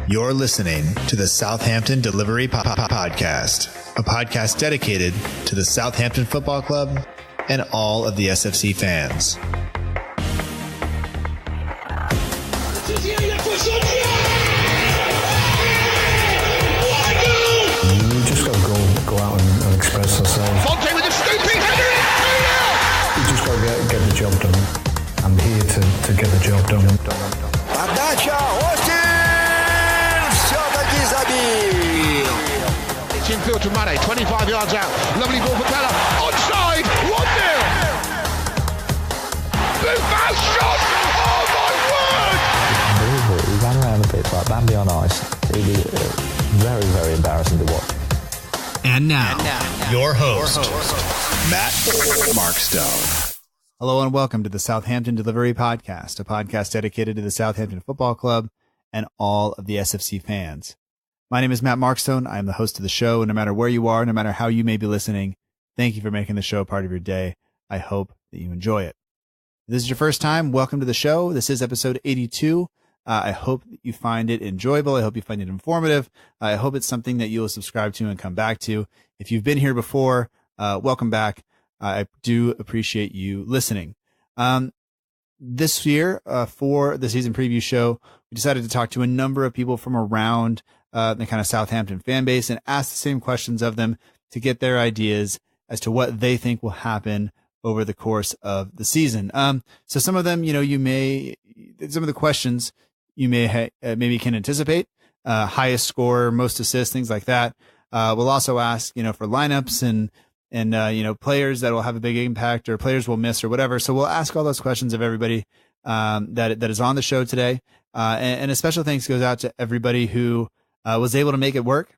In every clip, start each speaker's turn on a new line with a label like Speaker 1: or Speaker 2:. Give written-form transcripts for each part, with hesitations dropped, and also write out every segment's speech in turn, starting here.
Speaker 1: You're listening to the Southampton Delivery Podcast, a podcast dedicated to the Southampton Football Club and all of the SFC fans.
Speaker 2: You just got to go out and express yourself.
Speaker 3: Fonte with a scooping header.
Speaker 2: You just got to get the job done. I'm here to get the job done.
Speaker 4: Подача, Остин! Все-таки забил!
Speaker 3: It's infield to Mane, 25 yards out. Lovely ball for Pella. Onside, 1-0! Buffon shot! Oh my word!
Speaker 5: Unbelievable. He ran around the pitch like Bambi on ice. It was very, very embarrassing to watch.
Speaker 1: And now, your host, Matt Markstone.
Speaker 6: Hello and welcome to the Southampton Delivery Podcast, a podcast dedicated to the Southampton Football Club and all of the SFC fans. My name is Matt Markstone. I am the host of the show, and no matter where you are, no matter how you may be listening, thank you for making the show a part of your day. I hope that you enjoy it. If this is your first time, welcome to the show. This is episode 82. I hope that you find it enjoyable. I hope you find it informative. I hope it's something that you'll subscribe to and come back to. If you've been here before, welcome back. I do appreciate you listening. This year, for the season preview show, we decided to talk to a number of people from around the kind of Southampton fan base and ask the same questions of them to get their ideas as to what they think will happen over the course of the season. So some of them, some of the questions you may maybe can anticipate, highest score, most assists, things like that. We'll also ask, for lineups and players that will have a big impact or players we'll miss or whatever. So we'll ask all those questions of everybody that is on the show today. And a special thanks goes out to everybody who was able to make it work.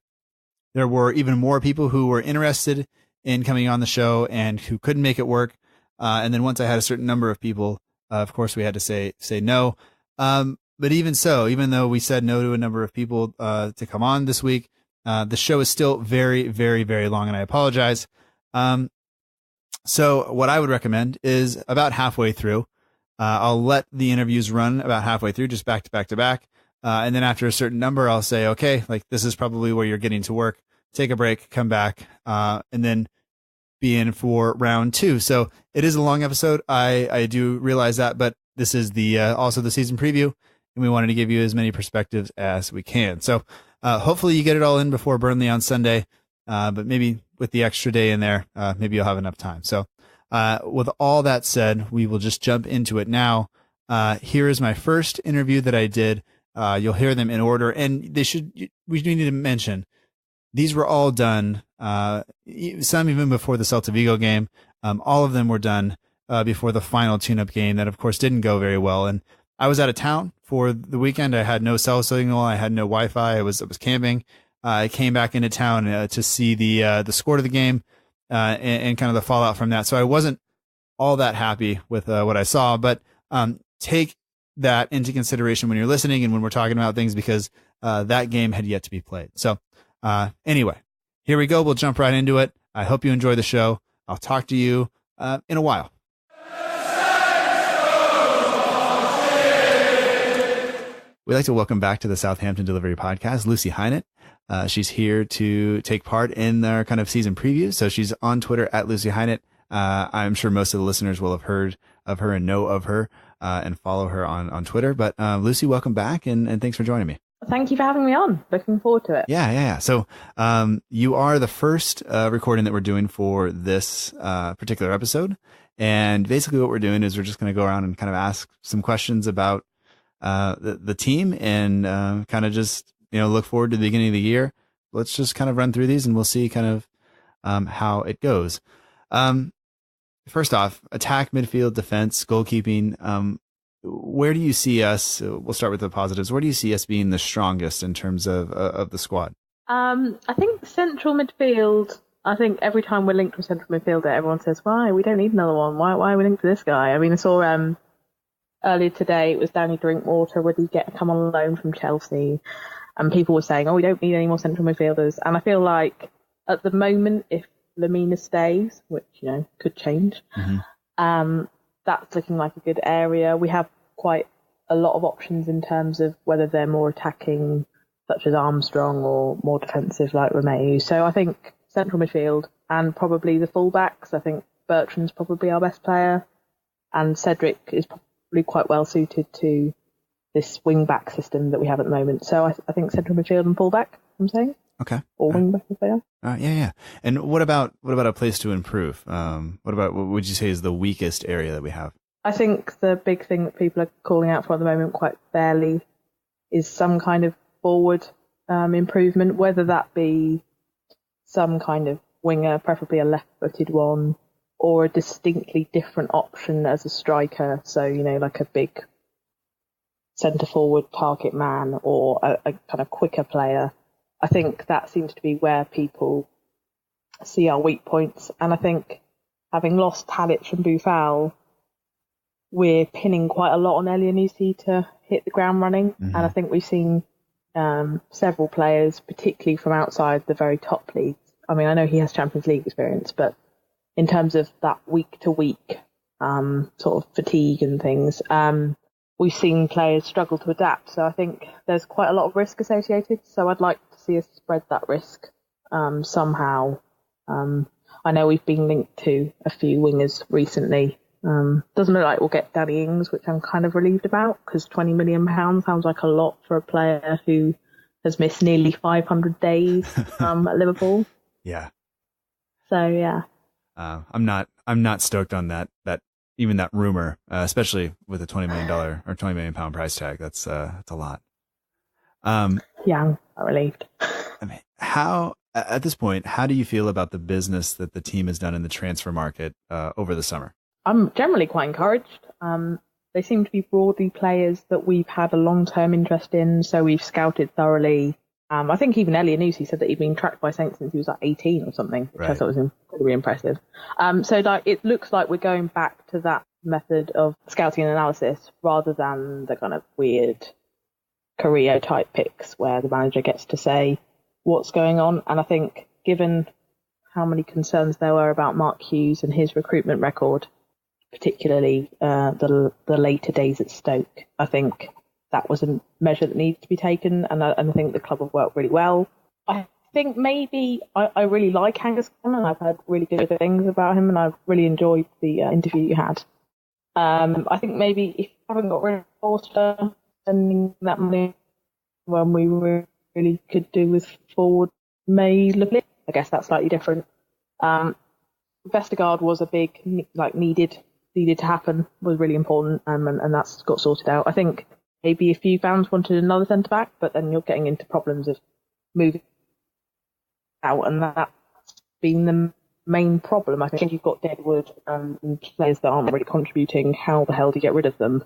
Speaker 6: There were even more people who were interested in coming on the show and who couldn't make it work. And then once I had a certain number of people, of course, we had to say no. But even so, even though we said no to a number of people to come on this week, the show is still very, very, very long, and I apologize. So what I would recommend is about halfway through, I'll let the interviews run about halfway through, just back to back to back. And then after a certain number, I'll say, okay, like this is probably where you're getting to work. Take a break, come back, and then be in for round two. So it is a long episode. I do realize that, but this is the also the season preview, and we wanted to give you as many perspectives as we can. So hopefully you get it all in before Burnley on Sunday, but maybe with the extra day in there, maybe you'll have enough time. So with all that said, we will just jump into it now. Here is my first interview that I did. You'll hear them in order, and we need to mention these were all done, some even before the Celta Vigo game. All of them were done before the final tune-up game that, of course, didn't go very well. And I was out of town for the weekend. I had no cell signal. I had no Wi-Fi. I was camping. I came back into town to see the score of the game and kind of the fallout from that. So I wasn't all that happy with what I saw, but take that into consideration when you're listening and when we're talking about things, because that game had yet to be played. So anyway, here we go. We'll jump right into it. I hope you enjoy the show. I'll talk to you in a while. We'd like to welcome back to the Southampton Delivery Podcast, Lucy Hynett. She's here to take part in our kind of season preview. So she's on Twitter at Lucy Hynett. I'm sure most of the listeners will have heard of her and know of her and follow her on Twitter. But Lucy, welcome back, and thanks for joining me.
Speaker 7: Thank you for having me on. Looking forward to it.
Speaker 6: Yeah. So you are the first recording that we're doing for this particular episode. And basically what we're doing is we're just going to go around and kind of ask some questions about the team and kind of just, look forward to the beginning of the year. Let's just kind of run through these and we'll see kind of how it goes. First off, attack, midfield, defense, goalkeeping. Where do you see us? We'll start with the positives. Where do you see us being the strongest in terms of the squad?
Speaker 7: I think central midfield. I think every time we're linked to a central midfielder, everyone says, why? We don't need another one. Why are we linked to this guy? I mean, I saw earlier today, it was Danny Drinkwater. Would he come on loan from Chelsea? And people were saying, we don't need any more central midfielders. And I feel like at the moment, if Lamina stays, which, could change, that's looking like a good area. We have quite a lot of options in terms of whether they're more attacking such as Armstrong or more defensive like Romeu. So I think central midfield and probably the fullbacks. I think Bertrand's probably our best player, and Cedric is probably quite well suited to this wing-back system that we have at the moment. So I think central midfield and fullback, I'm saying.
Speaker 6: Okay.
Speaker 7: Or wing-back if they are.
Speaker 6: Yeah. And what about a place to improve? What would you say is the weakest area that we have?
Speaker 7: I think the big thing that people are calling out for at the moment quite fairly is some kind of forward improvement, whether that be some kind of winger, preferably a left-footed one, or a distinctly different option as a striker. So, like a big centre-forward target man or a kind of quicker player. I think that seems to be where people see our weak points. And I think having lost Tadic and Boufal, we're pinning quite a lot on Elyounoussi to hit the ground running. Mm-hmm. And I think we've seen several players, particularly from outside the very top leagues. I mean, I know he has Champions League experience, but in terms of that week-to-week sort of fatigue and things, we've seen players struggle to adapt. So I think there's quite a lot of risk associated. So I'd like to see us spread that risk somehow. I know we've been linked to a few wingers recently. Doesn't look like we'll get Danny Ings, which I'm kind of relieved about, because £20 million sounds like a lot for a player who has missed nearly 500 days at Liverpool.
Speaker 6: Yeah.
Speaker 7: So yeah.
Speaker 6: I'm not stoked on that even that rumor, especially with a $20 million or £20 million price tag. That's a lot.
Speaker 7: Yeah, I'm not relieved.
Speaker 6: I mean, at this point, how do you feel about the business that the team has done in the transfer market over the summer?
Speaker 7: I'm generally quite encouraged. They seem to be broadly players that we've had a long-term interest in, so we've scouted thoroughly. I think even Elyounoussi said that he'd been tracked by St since he was like 18 or something, which I thought was incredibly impressive. So it looks like we're going back to that method of scouting and analysis rather than the kind of weird Carrillo type picks where the manager gets to say what's going on. And I think given how many concerns there were about Mark Hughes and his recruitment record, particularly the later days at Stoke, I think that was a measure that needs to be taken, and I think the club have worked really well. I think maybe I really like Angus Gunn, and I've heard really good things about him, and I've really enjoyed the interview you had. I think maybe if you haven't got rid of Forster, spending that money when we really could do with forward may look a I guess that's slightly different. Vestergaard was a big, needed to happen, was really important, and that's got sorted out. I think maybe a few fans wanted another centre-back, but then you're getting into problems of moving out, and that's been the main problem. I think you've got Deadwood and players that aren't really contributing. How the hell do you get rid of them?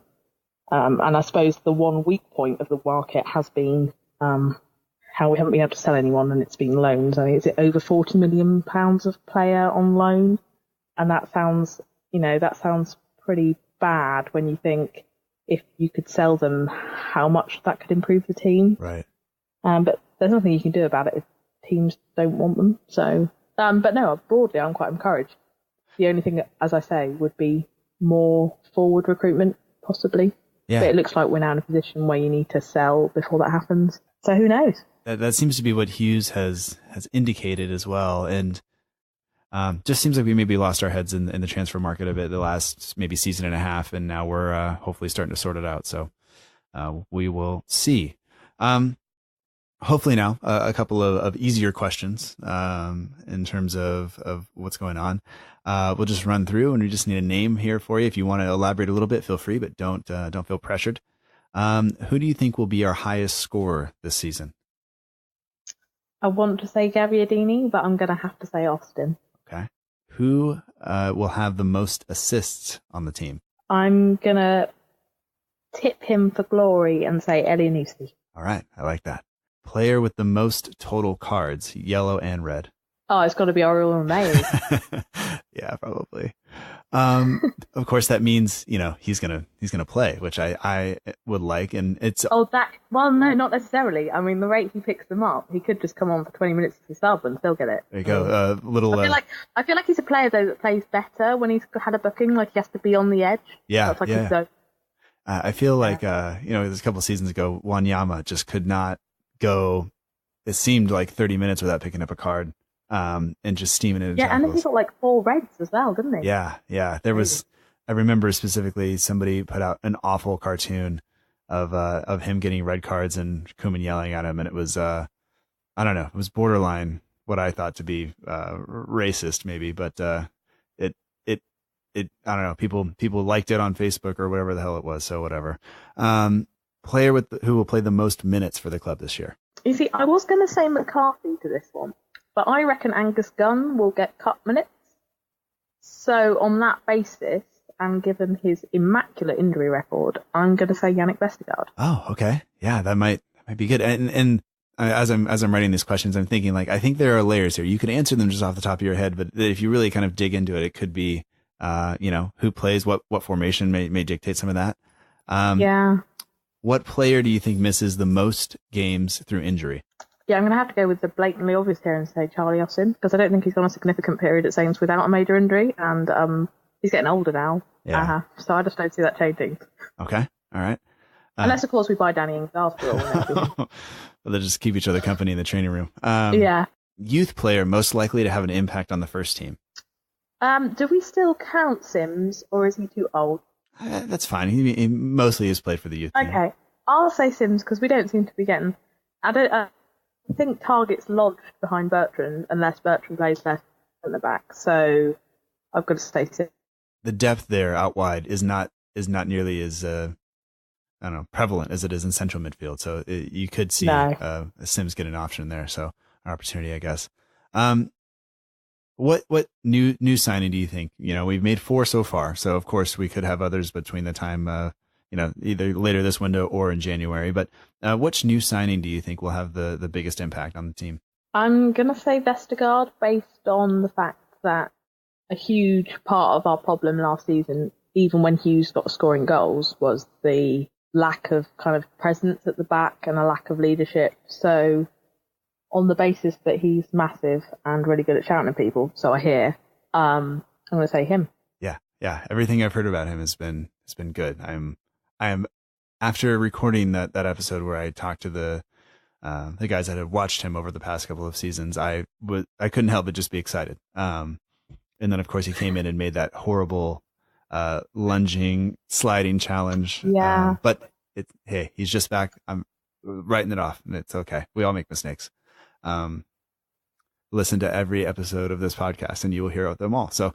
Speaker 7: And I suppose the one weak point of the market has been how we haven't been able to sell anyone, and it's been loans. I mean, is it over £40 million of player on loan? And that sounds pretty bad when you think if you could sell them, how much that could improve the team.
Speaker 6: Right.
Speaker 7: But there's nothing you can do about it if teams don't want them. So, but no, broadly, I'm quite encouraged. The only thing that, as I say, would be more forward recruitment, possibly.
Speaker 6: Yeah.
Speaker 7: But it looks like we're now in a position where you need to sell before that happens. So who knows?
Speaker 6: That seems to be what Hughes has indicated as well. And just seems like we maybe lost our heads in the transfer market a bit the last maybe season and a half, and now we're hopefully starting to sort it out. So we will see. Hopefully now a couple of easier questions in terms of what's going on. We'll just run through, and we just need a name here for you. If you want to elaborate a little bit, feel free, but don't feel pressured. Who do you think will be our highest scorer this season?
Speaker 7: I want to say Gabbiadini, but I'm going to have to say Austin.
Speaker 6: Okay. Who will have the most assists on the team?
Speaker 7: I'm going to tip him for glory and say Elyounoussi.
Speaker 6: All right. I like that. Player with the most total cards, yellow and red.
Speaker 7: Oh, it's got to be Oriol Romeu.
Speaker 6: Yeah, probably. Of course, that means he's gonna play, which I would like, and it's.
Speaker 7: No, not necessarily. I mean, the rate he picks them up, he could just come on for 20 minutes to sub and still get it.
Speaker 6: There you go.
Speaker 7: I feel like he's a player though that plays better when he's had a booking. Like he has to be on the edge.
Speaker 6: Yeah, I feel like there's a couple of seasons ago, Wanyama just could not go, it seemed like 30 minutes without picking up a card, and just steaming it.
Speaker 7: Yeah, and then he got like 4 reds as well, didn't he?
Speaker 6: Yeah. There was, I remember specifically somebody put out an awful cartoon of him getting red cards and Koeman yelling at him, and it was I don't know, it was borderline what I thought to be racist maybe, but it I don't know, people liked it on Facebook or whatever the hell it was, so whatever. Player who will play the most minutes for the club this year.
Speaker 7: You see, I was going to say McCarthy to this one, but I reckon Angus Gunn will get cup minutes. So on that basis, and given his immaculate injury record, I'm going to say Yannick Vestergaard.
Speaker 6: Oh, okay. Yeah, that might be good. And as I'm writing these questions, I'm thinking like, I think there are layers here. You can answer them just off the top of your head, but if you really kind of dig into it, it could be, who plays what formation may dictate some of that.
Speaker 7: Yeah.
Speaker 6: What player do you think misses the most games through injury?
Speaker 7: Yeah, I'm going to have to go with the blatantly obvious here and say Charlie Austin, because I don't think he's gone a significant period at Saints without a major injury, and he's getting older now.
Speaker 6: Yeah.
Speaker 7: So I just don't see that changing.
Speaker 6: Okay. All right.
Speaker 7: Unless, of course, we buy Danny Ings after all.
Speaker 6: Well, they'll just keep each other company in the training room.
Speaker 7: Yeah.
Speaker 6: Youth player most likely to have an impact on the first team.
Speaker 7: Do we still count Sims, or is he too old?
Speaker 6: That's fine. He mostly has played for the youth team.
Speaker 7: Okay. I'll say Sims, because we don't seem to be getting... I think targets lodged behind Bertrand, unless Bertrand plays left at the back. So I've got to say Sims.
Speaker 6: The depth there out wide is not nearly as prevalent as it is in central midfield. So you could see Sims get an option there. So an opportunity, I guess. What new signing do you think? We've made 4 so far. So of course we could have others between the time, either later this window or in January. But which new signing do you think will have the biggest impact on the team?
Speaker 7: I'm going to say Vestergaard, based on the fact that a huge part of our problem last season, even when Hughes got scoring goals, was the lack of kind of presence at the back and a lack of leadership. So on the basis that he's massive and really good at shouting at people, so I hear, I'm going to say him.
Speaker 6: Yeah. Everything I've heard about him has been good. I am after recording that episode where I talked to the guys that had watched him over the past couple of seasons, I couldn't help but just be excited. And then of course he came in and made that horrible lunging sliding challenge.
Speaker 7: Yeah.
Speaker 6: But hey, he's just back. I'm writing it off, and it's okay. We all make mistakes. Listen to every episode of this podcast and you will hear them all. So,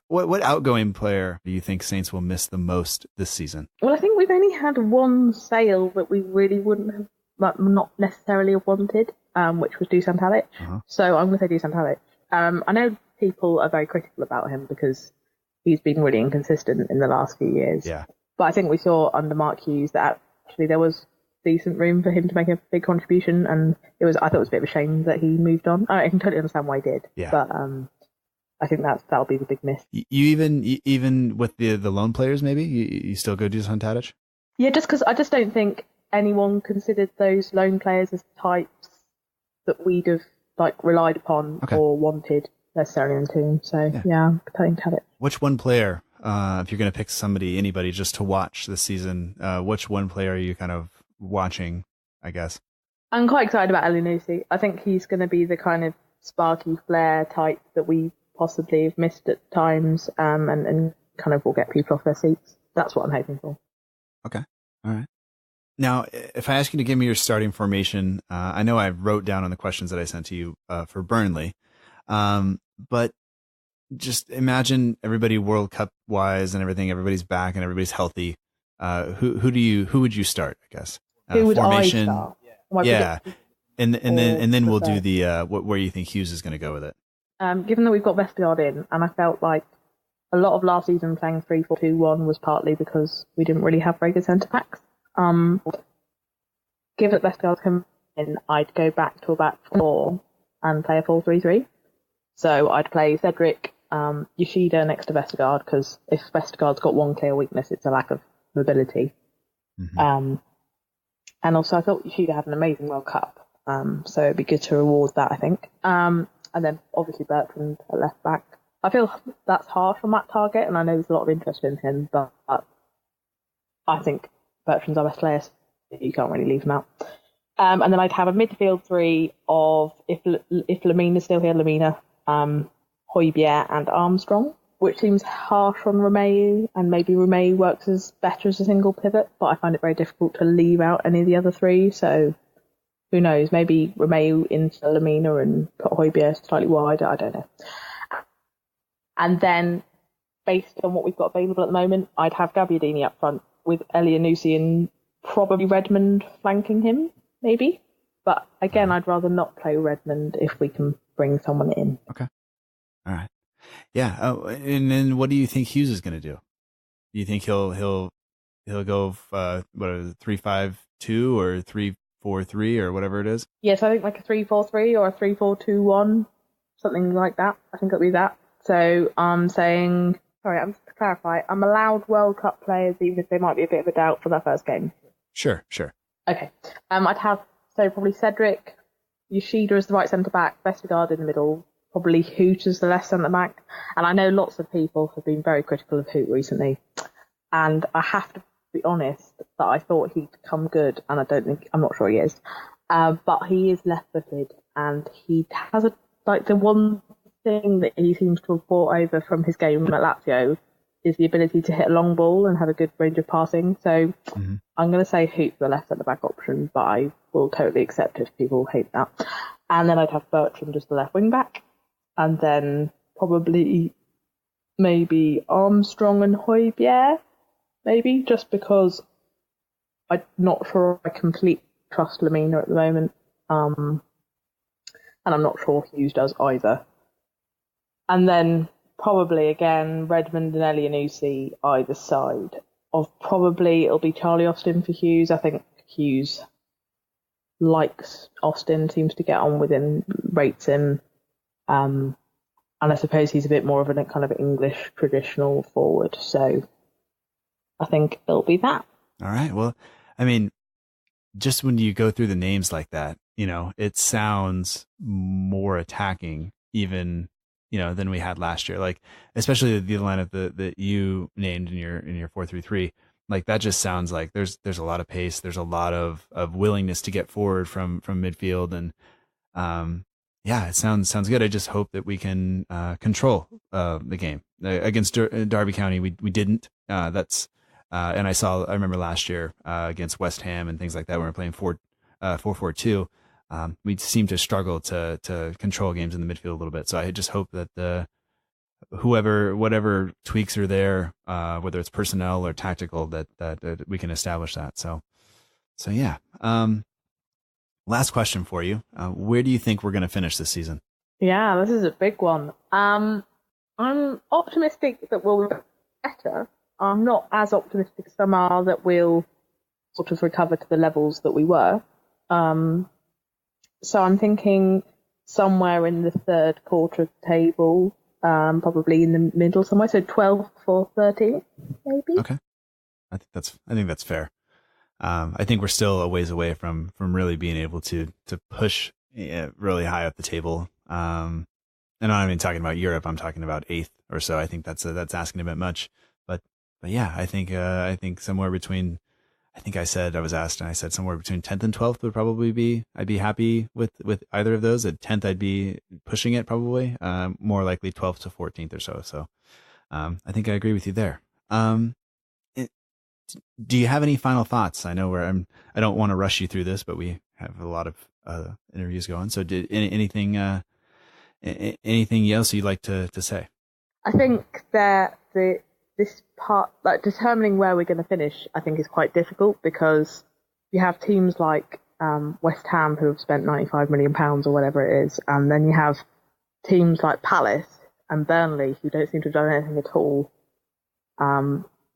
Speaker 6: what outgoing player do you think Saints will miss the most this season?
Speaker 7: Well, I think we've only had one sale that we really wouldn't have, not necessarily have wanted, which was Dusan Tadic.
Speaker 6: Uh-huh.
Speaker 7: So I'm going to say Dusan Tadic. I know people are very critical about him because he's been really inconsistent in the last few years.
Speaker 6: Yeah.
Speaker 7: But I think we saw under Mark Hughes that actually there was decent room for him to make a big contribution, and I thought it was a bit of a shame that he moved on. I can totally understand why he did.
Speaker 6: Yeah.
Speaker 7: But I think that'll be the big miss.
Speaker 6: You even with the loan players, maybe you still go Dusan Tadic?
Speaker 7: Yeah, just because I just don't think anyone considered those loan players as types that we'd have relied upon or wanted necessarily in the team. So yeah, I think Tadic.
Speaker 6: Which one player, if you're going to pick anybody just to watch this season, which one player are you kind of watching, I guess?
Speaker 7: I'm quite excited about Elyounoussi. I think he's going to be the kind of sparky flair type that we possibly have missed at times, and kind of will get people off their seats. That's what I'm hoping for.
Speaker 6: Okay. All right. Now, if I ask you to give me your starting formation, I know I wrote down on the questions that I sent to you for Burnley, but just imagine everybody World Cup wise and everything. Everybody's back and everybody's healthy. Who would you start? I guess.
Speaker 7: Who would
Speaker 6: formation?
Speaker 7: I start?
Speaker 6: Yeah, and then we'll do the where you think Hughes is going to go with it.
Speaker 7: Given that we've got Vestergaard in, and I felt like a lot of last season playing 3-4-2-1 was partly because we didn't really have very good centre backs. Given that Vestergaard's come in, I'd go back to a back 4 and play a 4-3-3. So I'd play Cedric, Yoshida next to Vestergaard, because if Vestergaard's got one clear weakness, it's a lack of mobility.
Speaker 6: Mm-hmm.
Speaker 7: And also I thought Yoshida had an amazing World Cup, so it'd be good to reward that, I think. And then obviously Bertrand at left back. I feel that's harsh on Matt Targett, and I know there's a lot of interest in him, but I think Bertrand's our best player. you can't really leave them out. And then I'd have a midfield three of, if Lemina's still here, Lemina, Højbjerg and Armstrong, which seems harsh on Romeu, and maybe Romeu works as better as a single pivot, but I find it very difficult to leave out any of the other three, so who knows, maybe Romeu into Lemina and put Højbjerg slightly wider, I don't know. And then, based on what we've got available at the moment, I'd have Gabbiadini up front with Elyounoussi and probably Redmond flanking him, maybe. But again, I'd rather not play Redmond if we can bring someone in.
Speaker 6: Okay. All right. Yeah. Oh, and then what do you think Hughes is going to do? Do you think he'll go 3-5-2 or 3-4-3 or whatever it is?
Speaker 7: Yes, I think like a 3-4-3 or a 3-4-2-1, something like that. I think it'll be that. So I'm saying, sorry, I'm just to clarify, I'm allowed World Cup players even if they might be a bit of a doubt for their first game.
Speaker 6: Sure.
Speaker 7: Okay. I'd have probably Cedric, Yoshida as the right centre back, Vestergaard in the middle, probably Hoot as the left centre back. And I know lots of people have been very critical of Hoot recently, and I have to be honest that I thought he'd come good, and I'm not sure he is. But he is left-footed, and he has the one thing that he seems to have brought over from his game at Lazio is the ability to hit a long ball and have a good range of passing. So I'm going to say Hoot for the left centre back option, but I will totally accept it if people hate that. And then I'd have Bertrand as the left wing back, and then probably maybe Armstrong and Højbjerg, maybe, just because I'm not sure I completely trust Lemina at the moment, and I'm not sure Hughes does either. And then probably again Redmond and Elyounoussi either side of, probably it'll be Charlie Austin for Hughes. I think Hughes likes Austin, seems to get on with him, rates him, and I suppose he's a bit more of a kind of English traditional forward. So I think it'll be that.
Speaker 6: All right. Well, I mean, just when you go through the names like that, it sounds more attacking even, than we had last year. Like, especially the lineup that you named in your 4-3-3, like that just sounds like there's a lot of pace. There's a lot of willingness to get forward from midfield. And, yeah, it sounds good. I just hope that we can, control, the game against Derby County. We didn't, and I remember last year, against West Ham and things like that, when we were playing 4-4-2, we seem to struggle to control games in the midfield a little bit. So I just hope that whatever tweaks are there, whether it's personnel or tactical, that we can establish that. So yeah. Last question for you. Where do you think we're going to finish this season?
Speaker 7: Yeah, this is a big one. I'm optimistic that we'll be better. I'm not as optimistic as some are that we'll sort of recover to the levels that we were. So I'm thinking somewhere in the third quarter of the table, probably in the middle somewhere. So 12 for 13, maybe.
Speaker 6: Okay, I think that's fair. I think we're still a ways away from really being able to push really high up the table. And I'm not even talking about Europe. I'm talking about 8th or so. I think that's asking a bit much. But yeah, I think somewhere between, I said somewhere between 10th and 12th would probably I'd be happy with either of those. At 10th, I'd be pushing it probably, more likely 12th to 14th or so. So, I think I agree with you there. Do you have any final thoughts? I know I don't want to rush you through this, but we have a lot of interviews going. So anything else you'd like to say?
Speaker 7: I think that this part, like determining where we're going to finish, I think is quite difficult, because you have teams like West Ham who have spent £95 million or whatever it is, and then you have teams like Palace and Burnley who don't seem to have done anything at all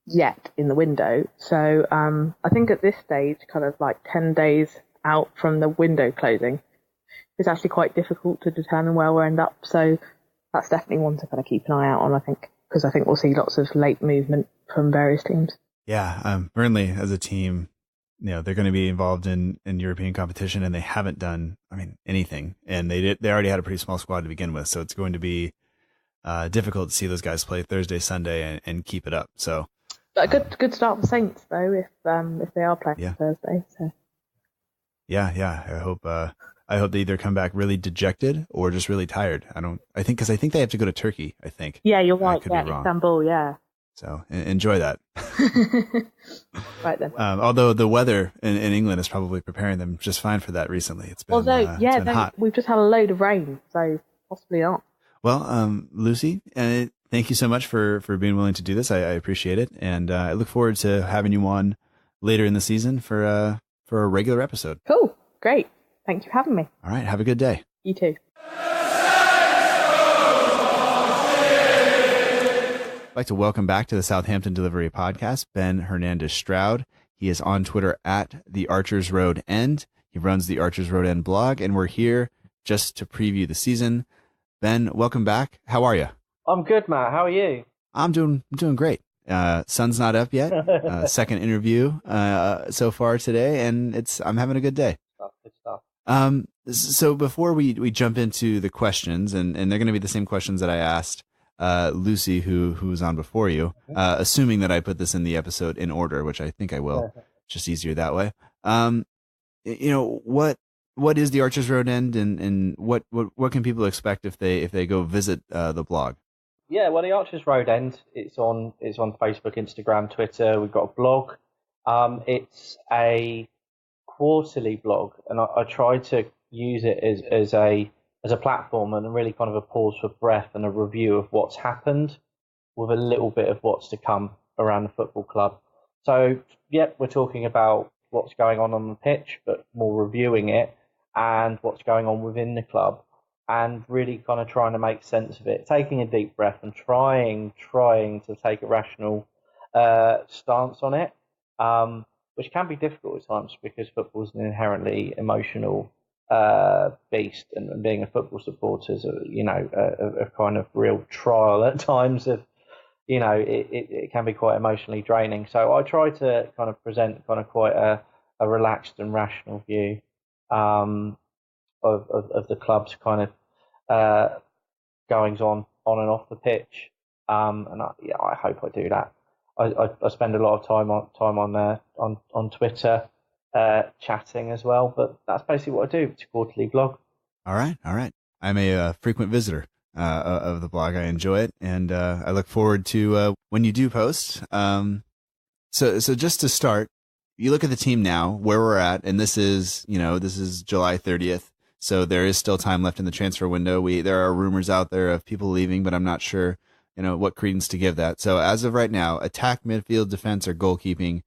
Speaker 7: yet in the window. So I think at this stage, kind of like 10 days out from the window closing, it's actually quite difficult to determine where we'll end up. So that's definitely one to kind of keep an eye out on, I think, because I think we'll see lots of late movement from various teams.
Speaker 6: Yeah, Burnley as a team, they're going to be involved in European competition, and they haven't done, anything. And they already had a pretty small squad to begin with, so it's going to be difficult to see those guys play Thursday, Sunday, and keep it up. So
Speaker 7: But a good start for Saints though, if they are playing Thursday. So.
Speaker 6: Yeah. I hope they either come back really dejected or just really tired. I think they have to go to Turkey. I think.
Speaker 7: Yeah, you're right.
Speaker 6: I could be wrong.
Speaker 7: Istanbul. Yeah.
Speaker 6: So enjoy that.
Speaker 7: Right then.
Speaker 6: Although the weather in England is probably preparing them just fine for that recently. It's been, it's been hot.
Speaker 7: We've just had a load of rain, so possibly not.
Speaker 6: Well, Lucy, thank you so much for being willing to do this. I appreciate it. And I look forward to having you on later in the season for a regular episode.
Speaker 7: Cool. Great. Thank you for having me.
Speaker 6: All right. Have a good day.
Speaker 7: You too.
Speaker 6: I'd like to welcome back to the Southampton Delivery Podcast, Ben Hernandez-Stroud. He is on Twitter at the Archers Road End. He runs the Archers Road End blog, and we're here just to preview the season. Ben, welcome back. How are you?
Speaker 8: I'm good, Matt. How are you?
Speaker 6: I'm doing great. Sun's not up yet. Second interview so far today, and I'm having a good day.
Speaker 8: Good stuff.
Speaker 6: So before we jump into the questions, and they're going to be the same questions that I asked Lucy, who was on before you, assuming that I put this in the episode in order, which I think I will. Just easier that way. What is the Archers Road End, and what can people expect if they go visit the blog?
Speaker 8: Yeah, well, the Archers Road End, it's on Facebook, Instagram, Twitter. We've got a blog. It's a quarterly blog, and I try to use it as a platform and really kind of a pause for breath and a review of what's happened with a little bit of what's to come around the football club. So, we're talking about what's going on the pitch, but more reviewing it and what's going on within the club and really kind of trying to make sense of it, taking a deep breath and trying to take a rational stance on it, which can be difficult at times because football is an inherently emotional beast, and being a football supporter is a kind of real trial at times of, it can be quite emotionally draining. So I try to kind of present kind of quite a relaxed and rational view of the club's kind of goings on and off the pitch, and I hope I do that. I spend a lot of time on there on Twitter, chatting as well, but that's basically what I do. It's a quarterly blog. All right.
Speaker 6: I'm a frequent visitor of the blog. I enjoy it, and I look forward to when you do post. So just to start, you look at the team now, where we're at, and this is July 30th, so there is still time left in the transfer window. There are rumors out there of people leaving, but I'm not sure what credence to give that. So as of right now, attack, midfield, defense, or goalkeeping,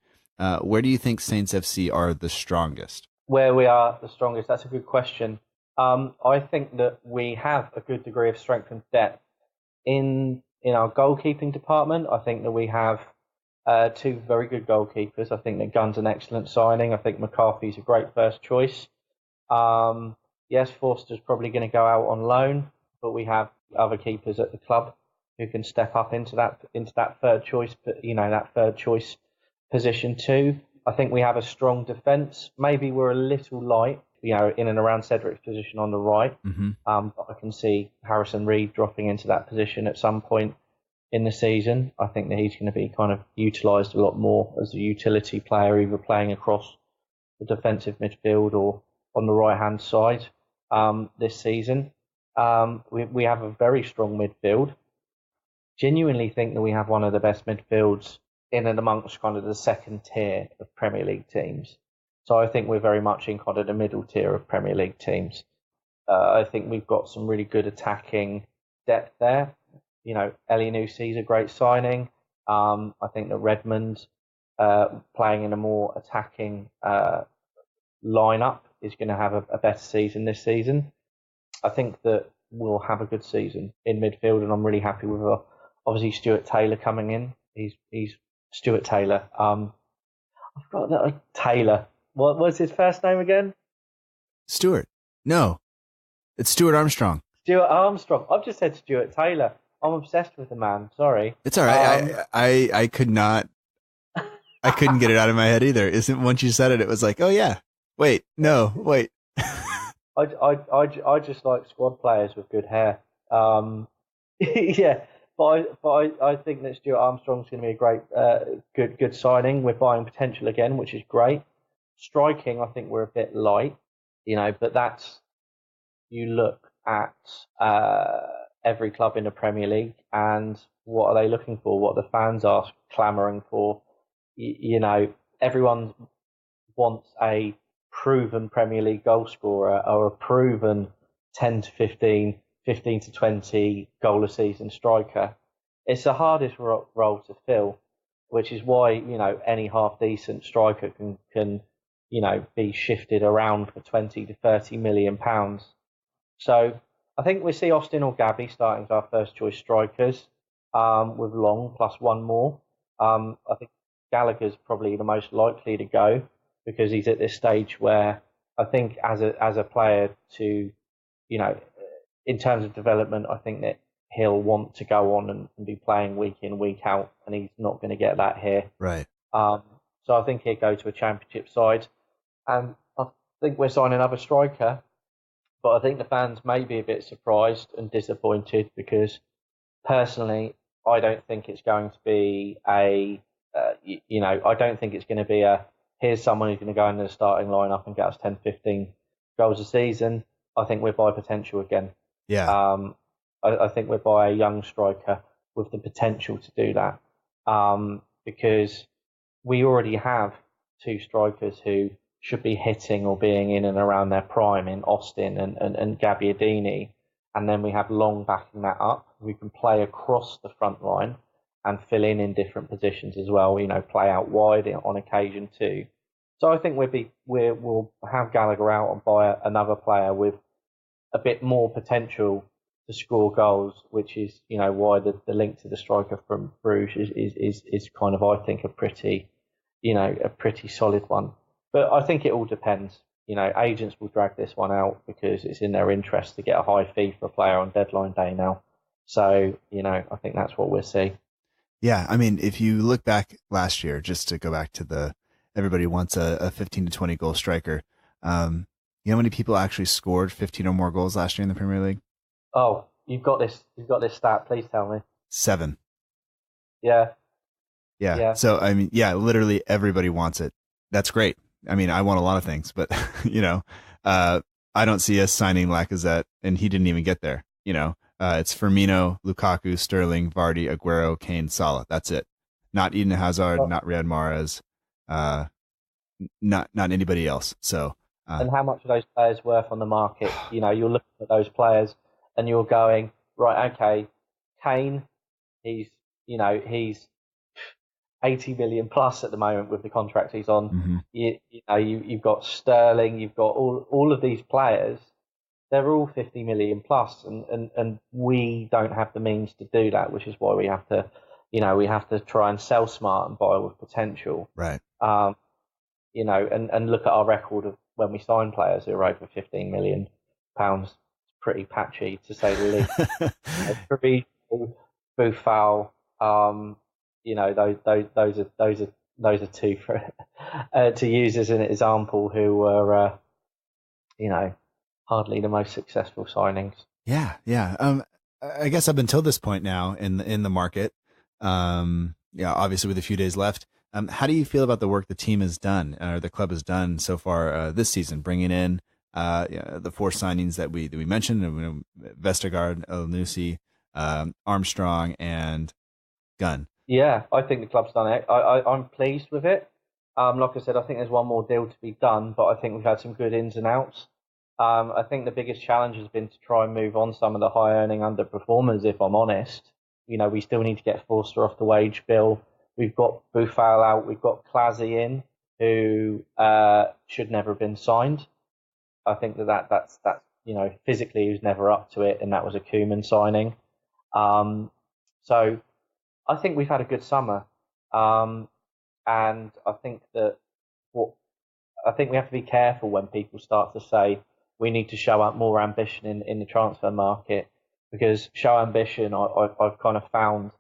Speaker 6: where do you think Saints FC are the strongest?
Speaker 8: Where we are the strongest, that's a good question. I think that we have a good degree of strength and depth in our goalkeeping department. I think that we have two very good goalkeepers. I think that Gunn's an excellent signing. I think McCarthy's a great first choice. Yes, Forster's probably going to go out on loan, but we have other keepers at the club who can step up into that third choice, that third choice position too. I think we have a strong defence. Maybe we're a little light, in and around Cedric's position on the right.
Speaker 6: Mm-hmm.
Speaker 8: But I can see Harrison Reed dropping into that position at some point in the season. I think that he's going to be kind of utilised a lot more as a utility player, either playing across the defensive midfield or on the right-hand side this season. We have a very strong midfield. Genuinely think that we have one of the best midfields in and amongst kind of the second tier of Premier League teams. So I think we're very much in kind of the middle tier of Premier League teams. I think we've got some really good attacking depth there. Elyounoussi is a great signing. I think that Redmond playing in a more attacking lineup is going to have a better season this season. I think that we'll have a good season in midfield, and I'm really happy with obviously Stuart Taylor coming in. He's Stuart Taylor. I forgot that Taylor. What was his first name again?
Speaker 6: Stuart. No, it's Stuart Armstrong.
Speaker 8: Stuart Armstrong. I've just said Stuart Taylor. I'm obsessed with the man. Sorry.
Speaker 6: It's all right. I could not. I couldn't get it out of my head either. Once you said it, it was like, oh yeah. Wait. No. Wait.
Speaker 8: I just like squad players with good hair. Yeah. I think that Stuart Armstrong's going to be a great, good signing. We're buying potential again, which is great. Striking, I think we're a bit light, but that's, you look at every club in the Premier League and what are they looking for? What the fans are clamouring for? Everyone wants a proven Premier League goal scorer or a proven 10 to 15 to 20 goal a season striker. It's the hardest role to fill, which is why, any half decent striker can be shifted around for 20 to 30 million pounds. So I think we see Austin or Gabby starting as our first choice strikers, with Long plus one more. I think Gallagher's probably the most likely to go because he's at this stage where I think as a player to, in terms of development, I think that he'll want to go on and be playing week in, week out, and he's not going to get that here.
Speaker 6: Right.
Speaker 8: So I think he'll go to a championship side. And I think we're signing another striker, but I think the fans may be a bit surprised and disappointed because personally, I don't think it's going to be I don't think it's going to be here's someone who's going to go into the starting lineup and get us 10, 15 goals a season. I think we're by potential again.
Speaker 6: Yeah.
Speaker 8: I think we're by a young striker with the potential to do that. Because we already have two strikers who should be hitting or being in and around their prime in Austin and Gabbiadini. And then we have Long backing that up. We can play across the front line and fill in different positions as well, play out wide on occasion too. So I think we'll have Gallagher out and buy another player with a bit more potential to score goals, which is, why the link to the striker from Bruges is kind of, I think, a pretty solid one. But I think it all depends. Agents will drag this one out because it's in their interest to get a high fee for a player on deadline day now. So, I think that's what we'll see.
Speaker 6: Yeah, I mean, if you look back last year, just to go back to everybody wants a 15 to 20 goal striker. You know how many people actually scored 15 or more goals last year in the Premier League?
Speaker 8: Oh, you've got this stat. Please tell me. 7.
Speaker 6: Yeah. So, I mean, literally everybody wants it. That's great. I mean, I want a lot of things, but, I don't see us signing Lacazette, and he didn't even get there. It's Firmino, Lukaku, Sterling, Vardy, Aguero, Kane, Salah. That's it. Not Eden Hazard, not Riyad Mahrez, not anybody else. So,
Speaker 8: and how much are those players worth on the market? You're looking at those players and you're going, right, okay, Kane, he's 80 million plus at the moment with the contract he's on. Mm-hmm. You've got Sterling, you've got all of these players. They're all 50 million plus, and we don't have the means to do that, which is why we have to try and sell smart and buy with potential.
Speaker 6: Right.
Speaker 8: And look at our record of when we sign players who are over 15 million pounds. It's pretty patchy, to say the least. Pretty Buffal, those are two for to use as an example who were hardly the most successful signings.
Speaker 6: Yeah. I guess up until this point now in the market, obviously with a few days left, how do you feel about the work the team has done or the club has done so far this season, bringing in the 4 signings that we mentioned, Vestergaard, El-Nusi, Armstrong, and Gunn?
Speaker 8: Yeah, I think the club's done it. I'm pleased with it. Like I said, I think there's one more deal to be done, but I think we've had some good ins and outs. I think the biggest challenge has been to try and move on some of the high-earning underperformers, if I'm honest. We still need to get Forster off the wage bill. We've got Buffal out. We've got Clazy in, who should never have been signed. I think that's physically he was never up to it, and that was a Koeman signing. So I think we've had a good summer, and I think that I think we have to be careful when people start to say we need to show up more ambition in the transfer market, because show ambition I've kind of found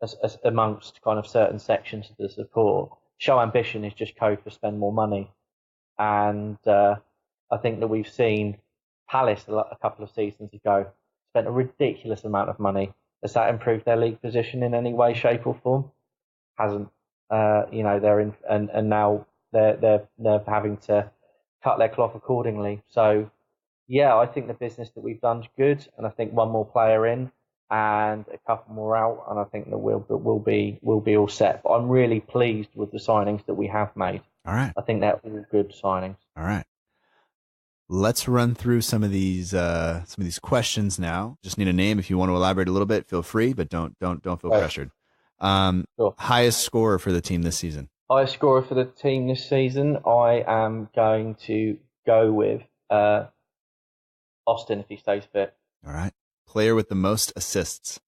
Speaker 8: as amongst kind of certain sections of the support, show ambition is just code for spend more money, and I think that we've seen Palace a couple of seasons ago spent a ridiculous amount of money. Has that improved their league position in any way, shape, or form? Hasn't. They're in, and now they're having to cut their cloth accordingly. So, yeah, I think the business that we've done is good, and I think one more player in and a couple more out, and I think that we'll be all set. But I'm really pleased with the signings that we have made.
Speaker 6: All right.
Speaker 8: I think they're all good signings.
Speaker 6: All right. Let's run through some of these questions now. Just need a name. If you want to elaborate a little bit, feel free, but don't feel pressured.
Speaker 8: Sure.
Speaker 6: Highest scorer for the team this season.
Speaker 8: Highest scorer for the team this season, I am going to go with Austin if he stays fit.
Speaker 6: All right. Player with the most assists.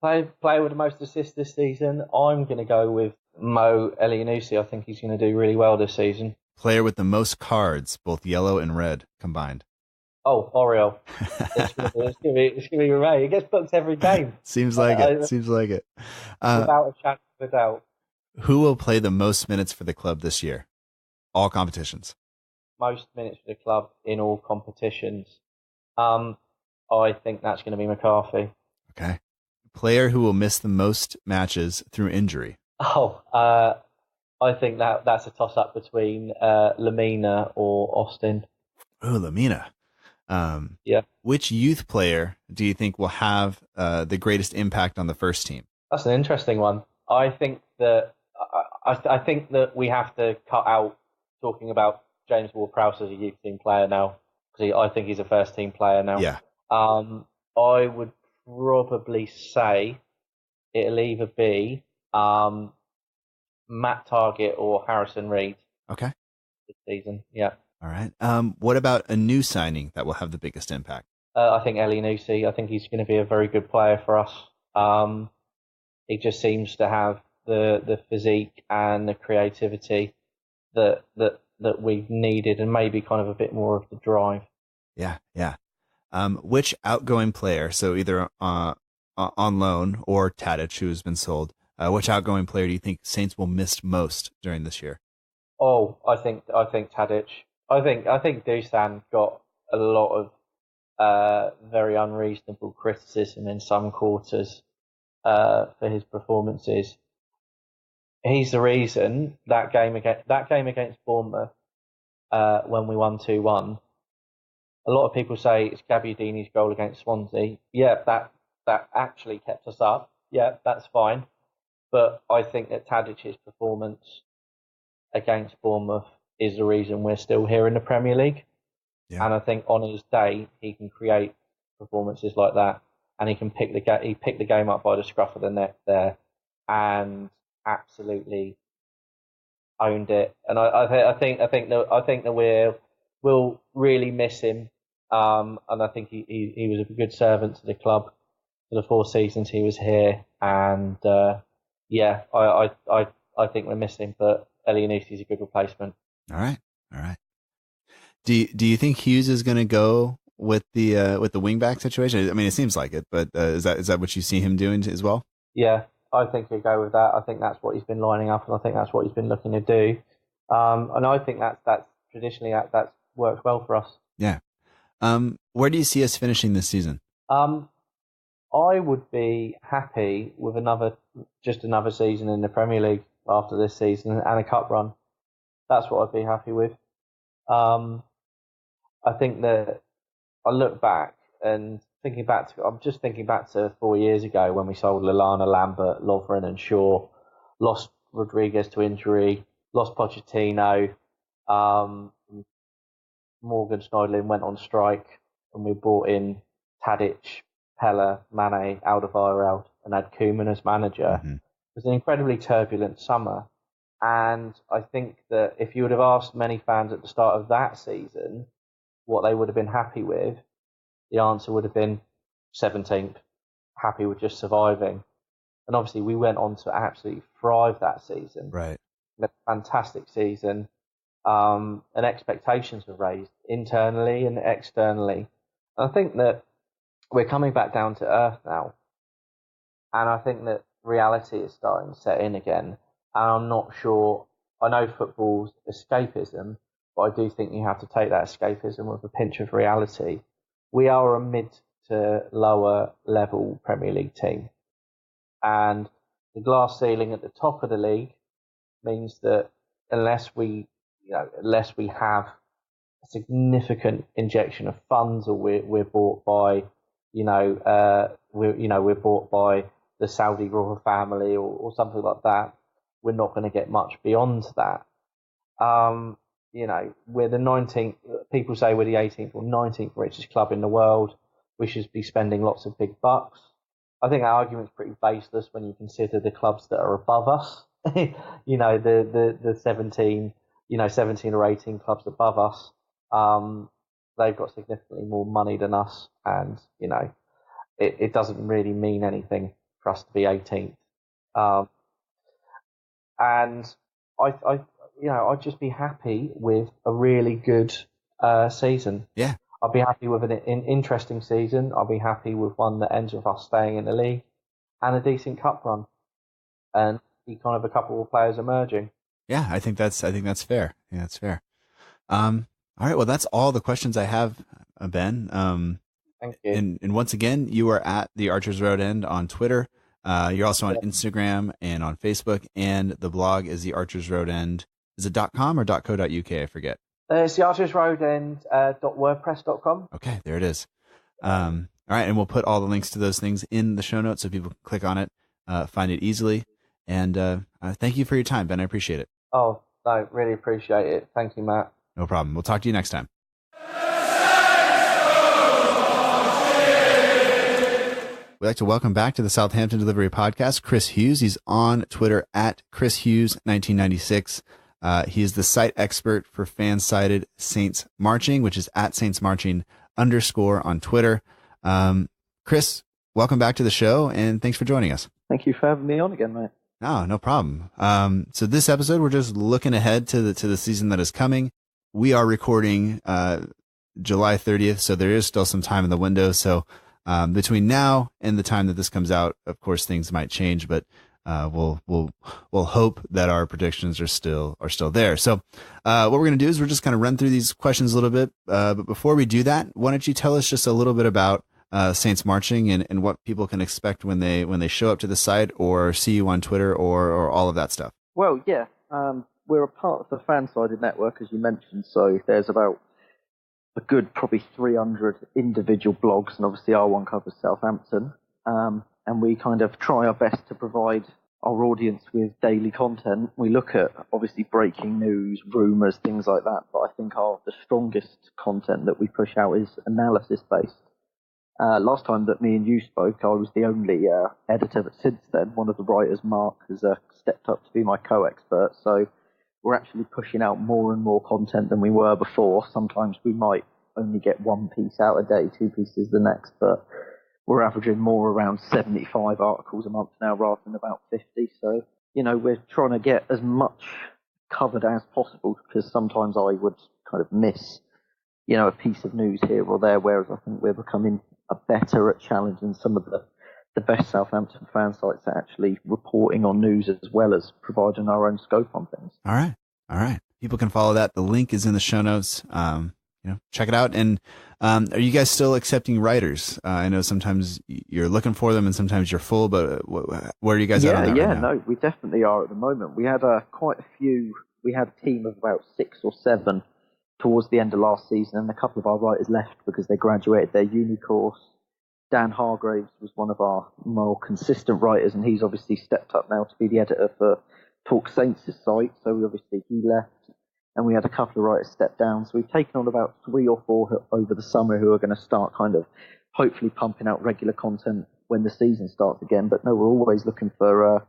Speaker 8: Player with the most assists this season, I'm going to go with Mo Elianusi. I think he's going to do really well this season.
Speaker 6: Player with the most cards, both yellow and red combined.
Speaker 8: Oh, Oriel. It's going to be Ray. It gets booked every game.
Speaker 6: Seems like it.
Speaker 8: Without a shadow of a doubt.
Speaker 6: Who will play the most minutes for the club this year? All competitions.
Speaker 8: Most minutes for the club in all competitions. I think that's going to be McCarthy.
Speaker 6: Okay. Player who will miss the most matches through injury.
Speaker 8: I think that's a toss-up between Lamina or Austin.
Speaker 6: Oh, Lamina.
Speaker 8: Yeah.
Speaker 6: Which youth player do you think will have the greatest impact on the first team?
Speaker 8: That's an interesting one. I think that we have to cut out talking about James Ward-Prowse as a youth team player now, because I think he's a first team player now.
Speaker 6: Yeah.
Speaker 8: I would probably say it'll either be Matt Targett or Harrison Reed.
Speaker 6: Okay.
Speaker 8: This season, yeah.
Speaker 6: All right. What about a new signing that will have the biggest impact?
Speaker 8: I think Elianusi. I think he's going to be a very good player for us. He just seems to have the physique and the creativity that we've needed, and maybe kind of a bit more of the drive.
Speaker 6: Yeah. Which outgoing player, so either on loan or Tadic, who has been sold, which outgoing player do you think Saints will miss most during this year?
Speaker 8: Oh, I think Tadic. I think Dusan got a lot of very unreasonable criticism in some quarters for his performances. He's the reason that game against Bournemouth when we won 2-1. A lot of people say it's Gabbiadini's goal against Swansea. Yeah, that actually kept us up. Yeah, that's fine. But I think that Tadic's performance against Bournemouth is the reason we're still here in the Premier League. Yeah. And I think on his day, he can create performances like that, and he can picked the game up by the scruff of the neck there, and absolutely owned it. And I think that we'll really miss him. And I think he was a good servant to the club for the 4 seasons he was here. And I think we'll miss him, but Elianusi is a good replacement.
Speaker 6: All right. Do you think Hughes is going to go with the wingback situation? I mean, it seems like it, but is that what you see him doing as well?
Speaker 8: Yeah, I think he'll go with that. I think that's what he's been lining up, and I think that's what he's been looking to do. And I think that's traditionally that's worked well for us.
Speaker 6: Yeah. Where do you see us finishing this season?
Speaker 8: I would be happy with another season in the Premier League after this season and a cup run. That's what I'd be happy with. I think that I look back and I'm just thinking back to 4 years ago when we sold Lallana, Lambert, Lovren and Shaw, lost Rodriguez to injury, lost Pochettino, Morgan Schneiderlin went on strike, and we brought in Tadic, Pella, Mane, Alderweireld, and had Koeman as manager. Mm-hmm. It was an incredibly turbulent summer. And I think that if you would have asked many fans at the start of that season what they would have been happy with, the answer would have been 17th, happy with just surviving. And obviously we went on to absolutely thrive that season.
Speaker 6: Right.
Speaker 8: We had a fantastic season. And expectations were raised internally and externally. And I think that we're coming back down to earth now. And I think that reality is starting to set in again. And I'm not sure, I know football's escapism, but I do think you have to take that escapism with a pinch of reality. We are a mid to lower level Premier League team. And the glass ceiling at the top of the league means that unless we have a significant injection of funds, or we're bought by, we're bought by the Saudi royal family or something like that, we're not going to get much beyond that. We're the 19th. People say we're the 18th or 19th richest club in the world. We should be spending lots of big bucks. I think our argument's pretty baseless when you consider the clubs that are above us. The 17 or 18 clubs above us. They've got significantly more money than us, and it doesn't really mean anything for us to be 18th. And I'd just be happy with a really good season.
Speaker 6: Yeah.
Speaker 8: I'd be happy with an interesting season. I'll be happy with one that ends with us staying in the league and a decent cup run, and be kind of a couple of players emerging.
Speaker 6: Yeah, I think that's fair. Yeah, that's fair. All right. Well, that's all the questions I have, Ben.
Speaker 8: Thank you.
Speaker 6: And once again, you are at the Archers Road End on Twitter. You're also on Instagram and on Facebook, and the blog is the Archers Road End. Is it .com or .co.uk? I forget.
Speaker 8: It's the Archers Road End .wordpress.com.
Speaker 6: Okay, there it is. All right, and we'll put all the links to those things in the show notes so people can click on it, find it easily. And thank you for your time, Ben. I appreciate it.
Speaker 8: Oh, no, really appreciate it. Thank you, Matt.
Speaker 6: No problem. We'll talk to you next time. We'd like to welcome back to the Southampton Delivery Podcast, Chris Hughes. He's on Twitter at Chris Hughes 1996. He is the site expert for fan-sided Saints Marching, which is at Saints Marching _ on Twitter. Chris, welcome back to the show, and thanks for joining us.
Speaker 9: Thank you for having me on again, mate.
Speaker 6: No problem. So this episode, we're just looking ahead to the season that is coming. We are recording July 30th, so there is still some time in the window. So between now and the time that this comes out, of course, things might change, but we'll hope that our predictions are still there. So what we're going to do is we're just kind of run through these questions a little bit. But before we do that, why don't you tell us just a little bit about Saints Marching and what people can expect when they show up to the site or see you on Twitter or all of that stuff?
Speaker 9: Well, yeah, we're a part of the fan-sided network, as you mentioned. So there's about a good probably 300 individual blogs, and obviously our one covers Southampton. And we kind of try our best to provide our audience with daily content. We look at obviously breaking news, rumours, things like that. But I think the strongest content that we push out is analysis-based. Last time that me and you spoke, I was the only editor, but since then, one of the writers, Mark, has stepped up to be my co-expert. So we're actually pushing out more and more content than we were before. Sometimes we might only get one piece out a day, 2 pieces the next, but we're averaging more around 75 articles a month now rather than about 50. So, we're trying to get as much covered as possible, because sometimes I would kind of miss, a piece of news here or there, whereas I think we're becoming better at challenging some of the best Southampton fan sites at actually reporting on news as well as providing our own scope on things.
Speaker 6: All right. People can follow that. The link is in the show notes. Check it out. And are you guys still accepting writers? I know sometimes you're looking for them and sometimes you're full, but where are you guys at on that right now?
Speaker 9: No, we definitely are at the moment. We had quite a few. We had a team of about 6 or 7 towards the end of last season, and a couple of our writers left because they graduated their uni course. Dan Hargraves was one of our more consistent writers, and he's obviously stepped up now to be the editor for Talk Saints' site, so obviously he left. And we had a couple of writers step down, so we've taken on about 3 or 4 over the summer who are going to start kind of hopefully pumping out regular content when the season starts again. But no, we're always looking for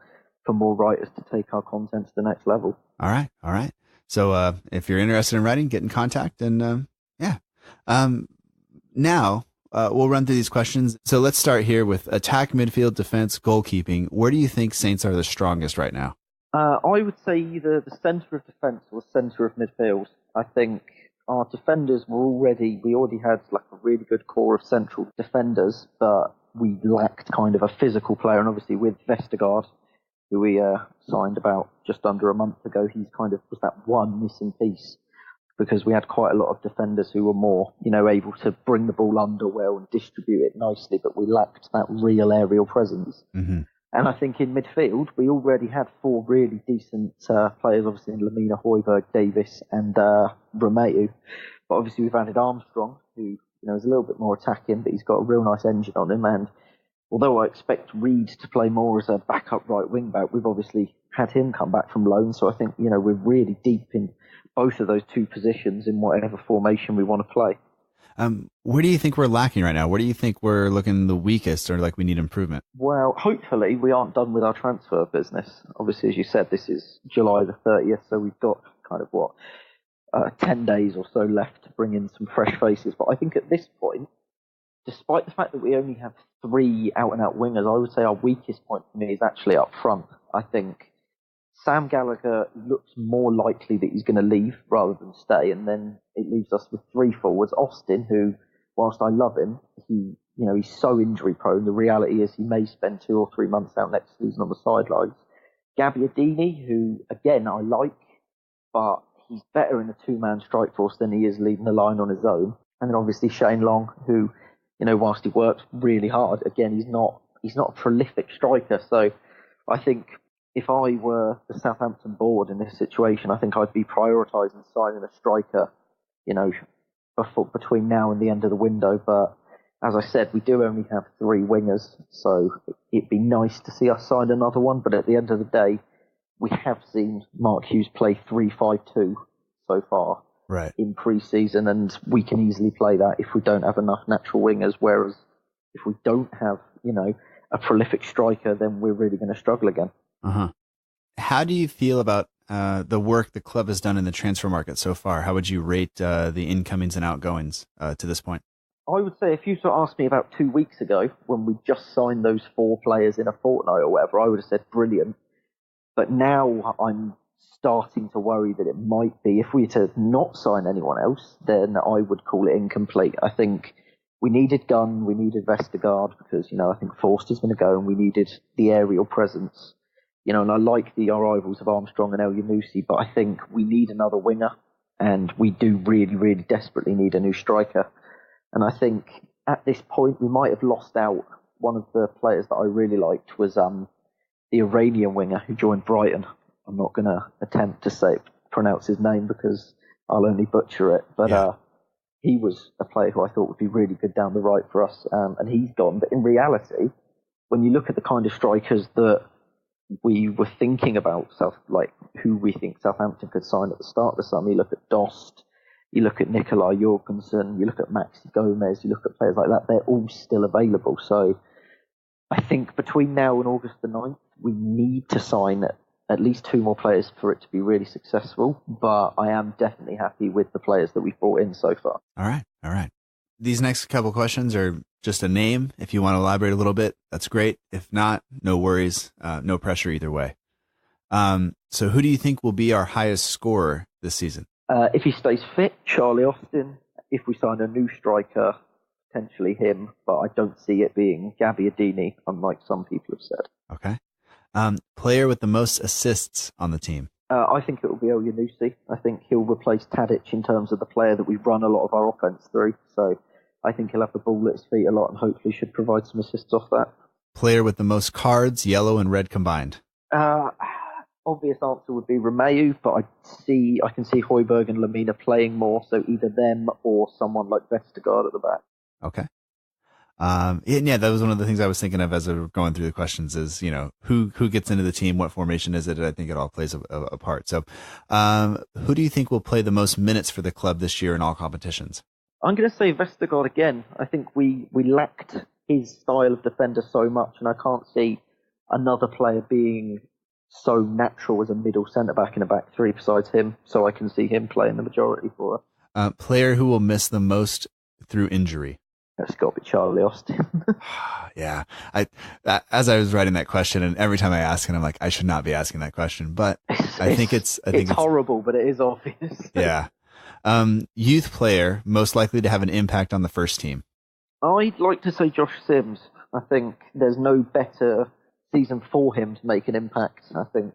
Speaker 9: more writers to take our content to the next level.
Speaker 6: All right. So if you're interested in writing, get in contact. And now we'll run through these questions. So let's start here with attack, midfield, defense, goalkeeping. Where do you think Saints are the strongest right now?
Speaker 9: I would say either the centre of defence or the centre of midfield. I think our defenders we already had like a really good core of central defenders, but we lacked kind of a physical player. And obviously with Vestergaard, who we signed about just under a month ago, he's kind of was that one missing piece, because we had quite a lot of defenders who were more, able to bring the ball under well and distribute it nicely, but we lacked that real aerial presence.
Speaker 6: Mm-hmm.
Speaker 9: And I think in midfield, we already had 4 really decent players, obviously in Lamina, Højbjerg, Davis, and Romeu. But obviously we've added Armstrong, who is a little bit more attacking, but he's got a real nice engine on him. And although I expect Reed to play more as a backup right wing back, we've obviously had him come back from loan. So I think we're really deep in both of those 2 positions in whatever formation we want to play.
Speaker 6: Where do you think we're lacking right now? Where do you think we're looking the weakest or like we need improvement?
Speaker 9: Well, hopefully we aren't done with our transfer business. Obviously, as you said, this is July the 30th, so we've got kind of 10 days or so left to bring in some fresh faces. But I think at this point, despite the fact that we only have 3 out-and-out wingers, I would say our weakest point for me is actually up front. I think Sam Gallagher looks more likely that he's going to leave rather than stay, and then it leaves us with 3 forwards. Austin, who, whilst I love him, he's so injury prone. The reality is he may spend 2 or 3 months out next season on the sidelines. Gabbiadini, who again I like, but he's better in a 2-man strike force than he is leading the line on his own. And then obviously Shane Long, who whilst he works really hard, again he's not a prolific striker. So I think if I were the Southampton board in this situation, I think I'd be prioritising signing a striker, between now and the end of the window. But as I said, we do only have 3 wingers, so it'd be nice to see us sign another one. But at the end of the day, we have seen Mark Hughes play 3-5-2 so far in pre-season, and we can easily play that if we don't have enough natural wingers. Whereas if we don't have, a prolific striker, then we're really going to struggle again.
Speaker 6: How do you feel about the work the club has done in the transfer market so far? How would you rate the incomings and outgoings to this point?
Speaker 9: I would say if you sort of asked me about 2 weeks ago, when we just signed those 4 players in a fortnight or whatever, I would have said brilliant. But now I'm starting to worry that it might be, if we were to not sign anyone else, then I would call it incomplete. I think we needed Gunn, we needed Vestergaard, because, I think Forster's going to go, and we needed the aerial presence. And I like the arrivals of Armstrong and El Yunusi, but I think we need another winger, and we do really, really desperately need a new striker. And I think at this point we might have lost out. One of the players that I really liked was the Iranian winger who joined Brighton. I'm not going to attempt to pronounce his name because I'll only butcher it, but he was a player who I thought would be really good down the right for us, and he's gone. But in reality, when you look at the kind of strikers that we were thinking about, who we think Southampton could sign at the start of the summer, you look at Dost, you look at Nikolai Jorgensen, you look at Maxi Gomez, you look at players like that, they're all still available. So I think between now and August the 9th, we need to sign at least 2 more players for it to be really successful. But I am definitely happy with the players that we've brought in so far.
Speaker 6: All right. These next couple questions are just a name. If you want to elaborate a little bit, that's great. If not, no worries. No pressure either way. So who do you think will be our highest scorer this season?
Speaker 9: If he stays fit, Charlie Austin. If we sign a new striker, potentially him. But I don't see it being Gabbiadini, unlike some people have said.
Speaker 6: Okay. Player with the most assists on the team?
Speaker 9: I think it will be El Yunusi. I think he'll replace Tadic in terms of the player that we've run a lot of our offense through. So I think he'll have the ball at his feet a lot and hopefully should provide some assists off that.
Speaker 6: Player with the most cards, yellow and red combined?
Speaker 9: Obvious answer would be Romeu, but I can see Højbjerg and Lamina playing more, so either them or someone like Vestergaard at the back.
Speaker 6: Okay. Yeah, that was one of the things I was thinking of as we were going through the questions is, who gets into the team, what formation is it? I think it all plays a part. So who do you think will play the most minutes for the club this year in all competitions?
Speaker 9: I'm going to say Vestergaard again. I think we lacked his style of defender so much, and I can't see another player being so natural as a middle centre-back in a back three besides him, so I can see him playing the majority for us.
Speaker 6: Player who will miss the most through injury?
Speaker 9: That's got to be Charlie Austin.
Speaker 6: Yeah. As I was writing that question, and every time I ask it, I'm like, I should not be asking that question, but I think it's
Speaker 9: horrible, but it is obvious.
Speaker 6: Yeah. Youth player most likely to have an impact on the first team?
Speaker 9: I'd like to say Josh Sims. I think there's no better season for him to make an impact. I think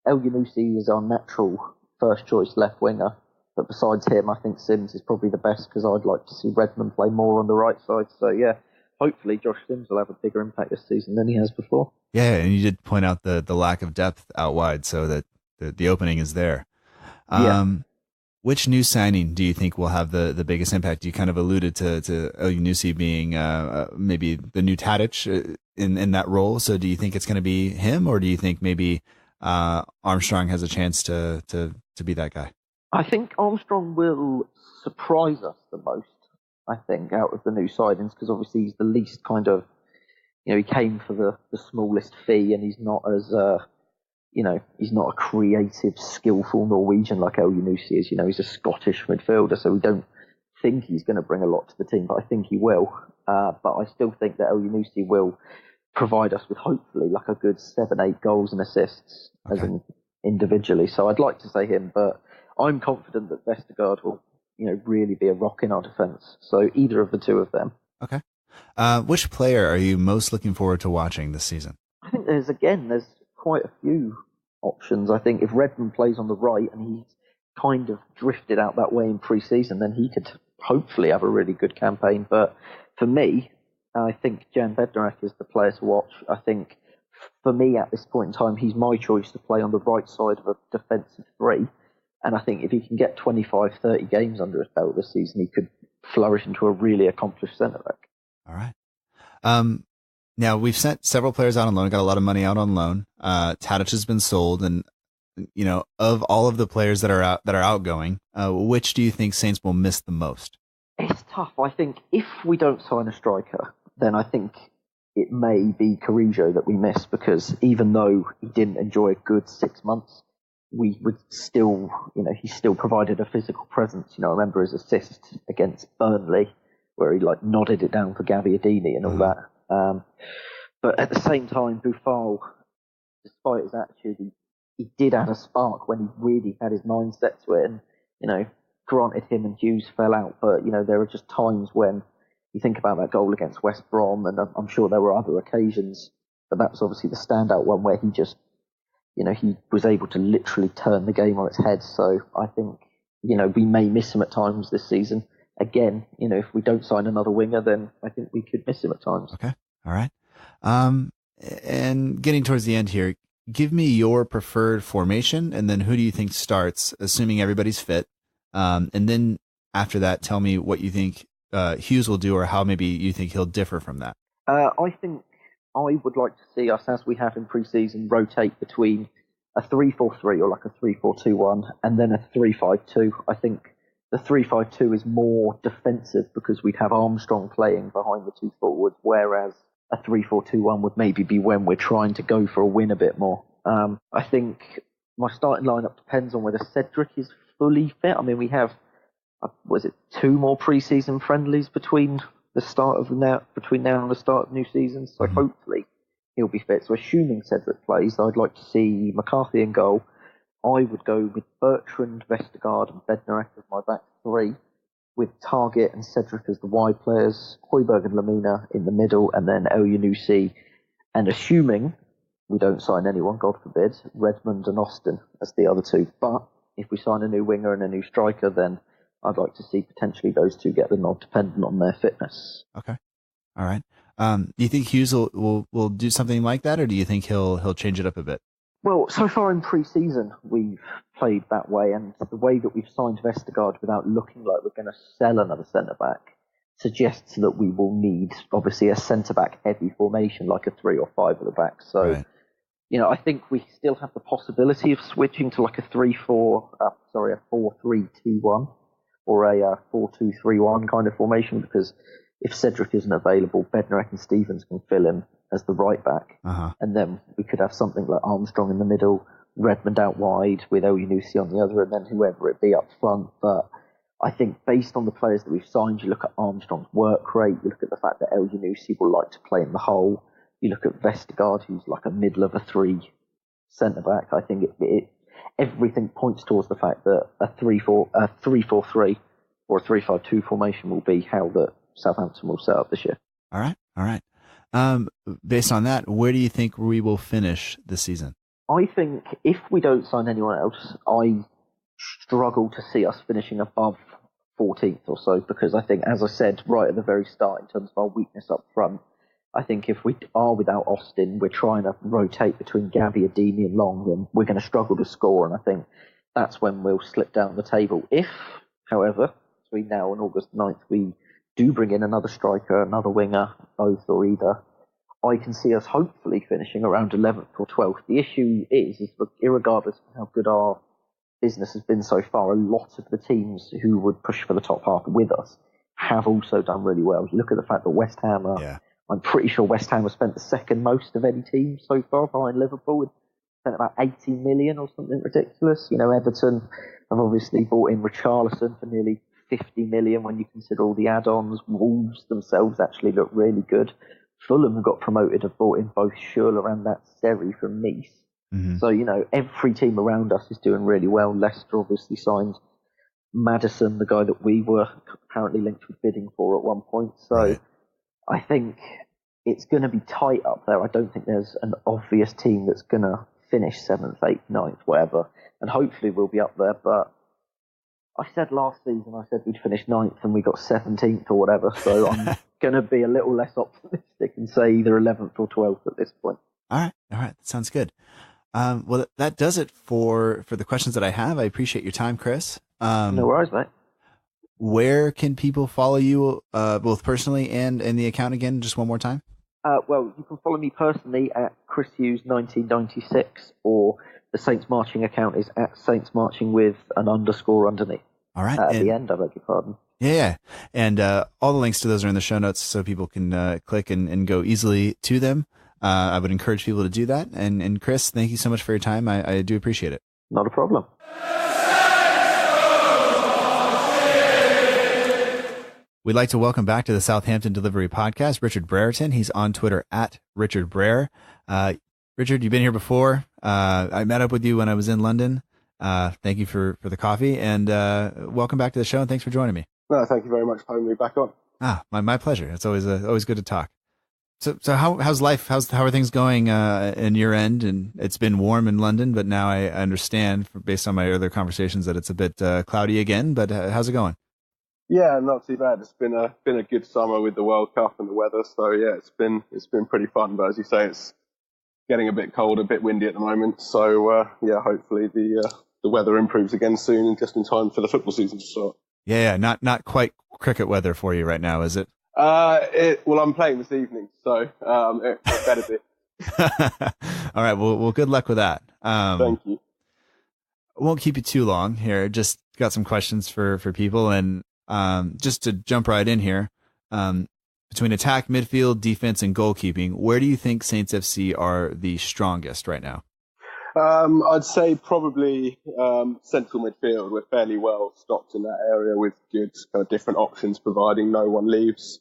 Speaker 9: El Yunusi is our natural first choice left winger. But besides him, I think Sims is probably the best because I'd like to see Redmond play more on the right side. So, yeah, hopefully Josh Sims will have a bigger impact this season than he has before.
Speaker 6: Yeah, and you did point out the lack of depth out wide, so that the opening is there. Which new signing do you think will have the biggest impact? You kind of alluded to Elyounoussi being maybe the new Tadic in that role. So do you think it's going to be him, or do you think maybe Armstrong has a chance to be that guy?
Speaker 9: I think Armstrong will surprise us the most, I think, out of the new signings, because obviously he's the least kind of, he came for the smallest fee, and he's not as, he's not a creative, skillful Norwegian like Elyounoussi is. He's a Scottish midfielder, so we don't think he's going to bring a lot to the team, but I think he will. But I still think that Elyounoussi will provide us with hopefully like a good 7-8 goals and assists as in individually. So I'd like to say him, but I'm confident that Vestergaard will, really be a rock in our defence. So either of the two of them.
Speaker 6: Okay. Which player are you most looking forward to watching this season?
Speaker 9: I think there's quite a few options. I think if Redmond plays on the right and he's kind of drifted out that way in pre-season, then he could hopefully have a really good campaign. But for me, I think Jan Bednarek is the player to watch. I think for me at this point in time, he's my choice to play on the right side of a defensive three. And I think if he can get 25, 30 games under his belt this season, he could flourish into a really accomplished centre-back.
Speaker 6: All right. Now, we've sent several players out on loan, got a lot of money out on loan. Tadic has been sold. And, of all of the players that are outgoing, which do you think Saints will miss the most?
Speaker 9: It's tough. I think if we don't sign a striker, then I think it may be Carrillo that we miss, because even though he didn't enjoy a good 6 months, we would still, he still provided a physical presence. I remember his assist against Burnley, where he nodded it down for Gabbiadini and all that. But at the same time, Buffal, despite his attitude, he did add a spark when he really had his mindset to it. And, granted, him and Hughes fell out, but, there are just times when you think about that goal against West Brom, and I'm sure there were other occasions, but that was obviously the standout one where he just, he was able to literally turn the game on its head. So I think, we may miss him at times this season. Again, if we don't sign another winger, then I think we could miss him at times.
Speaker 6: Okay. All right. And getting towards the end here, give me your preferred formation, and then who do you think starts, assuming everybody's fit? And then after that, tell me what you think Hughes will do, or how maybe you think he'll differ from that.
Speaker 9: I think I would like to see us, as we have in pre-season, rotate between a 3-4-3 or like a 3-4-2-1 and then a 3-5-2. I think the 3-5-2 is more defensive because we'd have Armstrong playing behind the two forwards, whereas a 3-4-2-1 would maybe be when we're trying to go for a win a bit more. I think my starting lineup depends on whether Cedric is fully fit. I mean, we have, 2 more pre-season friendlies between now and the start of new season, so hopefully he'll be fit. So assuming Cedric plays, I'd like to see McCarthy in goal. I would go with Bertrand, Vestergaard and Bednarek as my back three, with Targett and Cedric as the wide players, Højbjerg and Lamina in the middle, and then Elyounoussi. And assuming we don't sign anyone, God forbid, Redmond and Austin as the other two. But if we sign a new winger and a new striker, then I'd like to see potentially those two get the nod, dependent on their fitness.
Speaker 6: Okay. All right. Do you think Hughes will do something like that, or do you think he'll change it up a bit?
Speaker 9: Well, so far in pre-season, we've played that way, and the way that we've signed Vestergaard without looking like we're going to sell another centre-back suggests that we will need, obviously, a centre-back heavy formation, like a 3 or 5 at the back. So,
Speaker 6: right.
Speaker 9: I think we still have the possibility of switching to like a 4-3-2-1 or a 4-2-3-1 kind of formation, because if Cedric isn't available, Bednarek and Stevens can fill in as the right back. And then we could have something like Armstrong in the middle, Redmond out wide with Elyounoussi on the other, and then whoever it be up front. But I think based on the players that we've signed, you look at Armstrong's work rate, you look at the fact that Elyounoussi will like to play in the hole, you look at Vestergaard, who's like a middle of a 3 centre-back. I think everything points towards the fact that a 3-4-3 or a 3-5-2 formation will be how that Southampton will set up this year.
Speaker 6: All right. Based on that, where do you think we will finish this season?
Speaker 9: I think if we don't sign anyone else, I struggle to see us finishing above 14th or so, because I think, as I said right at the very start, in terms of our weakness up front, I think if we are without Austin, we're trying to rotate between Gabbiadini and Long, and we're going to struggle to score, and I think that's when we'll slip down the table. If, however, between now and August 9th, we do bring in another striker, another winger, both or either, I can see us hopefully finishing around 11th or 12th. The issue is irregardless of how good our business has been so far, a lot of the teams who would push for the top half with us have also done really well. You look at the fact that West Ham I'm pretty sure West Ham have spent the second most of any team so far behind Liverpool, with spent about 80 million or something ridiculous. You know, Everton have obviously bought in Richarlison for nearly 50 million when you consider all the add-ons. Wolves themselves actually look really good. Fulham got promoted, have brought in both Schürrle and that Seri from Nice. Mm-hmm. So, you know, every team around us is doing really well. Leicester obviously signed Maddison, the guy that we were apparently linked with bidding for at one point. So right. I think it's going to be tight up there. I don't think there's an obvious team that's going to finish 7th, 8th, 9th, whatever. And hopefully we'll be up there. But I said last season, I said we'd finish 9th and we got 17th or whatever. So I'm going to be a little less optimistic and say either 11th or 12th at this point.
Speaker 6: All right. That sounds good. Well, that does it for the questions that I have. I appreciate your time, Chris.
Speaker 9: No worries, mate.
Speaker 6: Where can people follow you, both personally and in the account again, just one more time?
Speaker 9: Well, you can follow me personally at Chris Hughes 1996, or the Saints Marching account is at Saints Marching with an underscore underneath.
Speaker 6: All right.
Speaker 9: At the end, I beg your pardon.
Speaker 6: Yeah. And all the links to those are in the show notes so people can click and go easily to them. I would encourage people to do that. And Chris, thank you so much for your time. I do appreciate it.
Speaker 9: Not a problem.
Speaker 6: We'd like to welcome back to the Southampton Delivery Podcast, Richard Brereton. He's on Twitter at Richard Brer. Richard, you've been here before. I met up with you when I was in London. Thank you for the coffee, and welcome back to the show, and thanks for joining me.
Speaker 10: No, thank you very much for having me back on.
Speaker 6: My pleasure. It's always good to talk. So how's life? How are things going in your end? And it's been warm in London, but now I understand, based on my other conversations, that it's a bit cloudy again. But how's it going?
Speaker 10: Yeah, not too bad. It's been a good summer with the World Cup and the weather. So yeah, it's been pretty fun. But as you say, it's getting a bit cold, a bit windy at the moment. So yeah, hopefully the weather improves again soon, and just in time for the football season to start. Yeah,
Speaker 6: not quite cricket weather for you right now, is it?
Speaker 10: Well, I'm playing this evening, so it better be.
Speaker 6: All right. Well, good luck with that.
Speaker 10: Thank you.
Speaker 6: I won't keep you too long here. Just got some questions for people, and just to jump right in here, between attack, midfield, defense, and goalkeeping, where do you think Saints FC are the strongest right now?
Speaker 10: I'd say probably central midfield. We're fairly well stocked in that area with good kind of different options, providing no one leaves.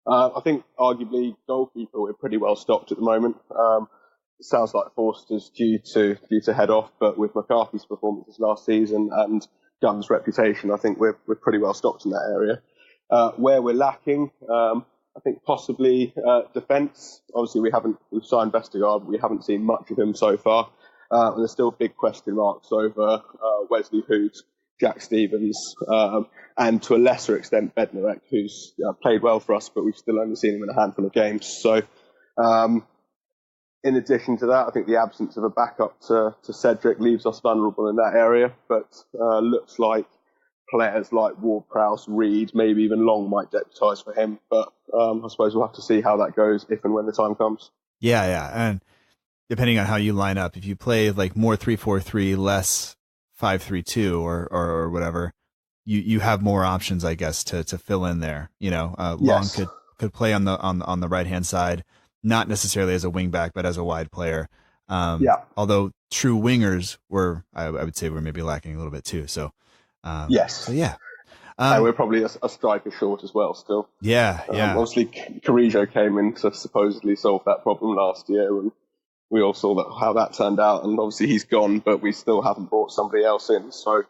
Speaker 10: I think arguably goalkeeper, we're pretty well stocked at the moment. It sounds like Forster's due to head off, but with McCarthy's performances last season and Gunn's reputation, I think we're pretty well stocked in that area. Where we're lacking, I think possibly defence. Obviously, we've signed Vestergaard, but we haven't seen much of him so far. And there's still big question marks over Wesley Hood, Jack Stevens, and to a lesser extent Bednarek, who's played well for us, but we've still only seen him in a handful of games. So, in addition to that, I think the absence of a backup to Cedric leaves us vulnerable in that area. But looks like players like Ward-Prowse, Reed, maybe even Long might deputise for him. But I suppose we'll have to see how that goes if and when the time comes.
Speaker 6: Yeah, and depending on how you line up, if you play like more 3-4-3, less 5-3-2 or whatever, you have more options, I guess, to fill in there. You know, Long could play on the right hand side, not necessarily as a wing back, but as a wide player. Although true wingers I would say we're maybe lacking a little bit too. So
Speaker 10: yes.
Speaker 6: So yeah.
Speaker 10: We're probably a striker short as well still.
Speaker 6: Yeah.
Speaker 10: Obviously Carrillo came in to supposedly solve that problem last year, and we all saw how that turned out, and obviously he's gone, but we still haven't brought somebody else in. So,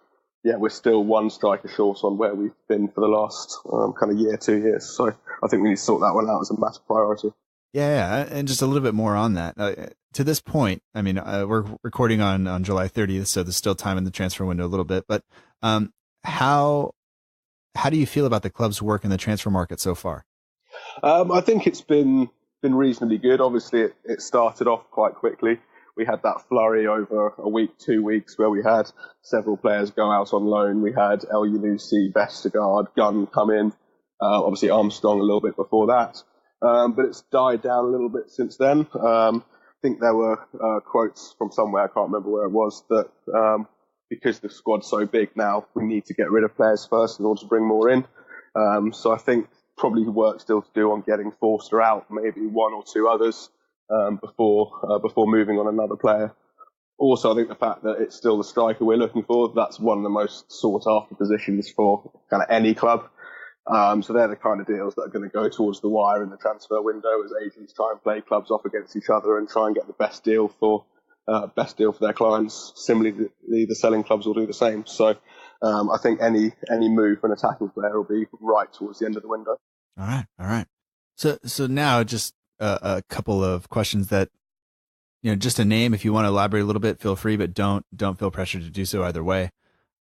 Speaker 10: yeah, we're still one striker short on where we've been for the last kind of year, 2 years. So I think we need to sort that one out as a massive priority.
Speaker 6: Yeah, and just a little bit more on that. To this point, I mean, we're recording on July 30th, so there's still time in the transfer window a little bit. But how how do you feel about the club's work in the transfer market so far?
Speaker 10: I think it's been reasonably good. Obviously, it started off quite quickly. We had that flurry over a week, 2 weeks, where we had several players go out on loan. We had El Yunusi, Vestergaard, Gunn come in. Obviously, Armstrong a little bit before that. But it's died down a little bit since then. I think there were quotes from somewhere, I can't remember where it was, that because the squad's so big now, we need to get rid of players first in order to bring more in. So I think probably work still to do on getting Forster out, maybe one or two others before moving on another player. Also, I think the fact that it's still the striker we're looking for, that's one of the most sought after positions for kind of any club. So they're the kind of deals that are going to go towards the wire in the transfer window as agents try and play clubs off against each other and try and get the best deal for their clients. Similarly, the selling clubs will do the same. So I think any move for an attacking player will be right towards the end of the window.
Speaker 6: All right. So now just a couple of questions that, just a name. If you want to elaborate a little bit, feel free, but don't feel pressured to do so either way.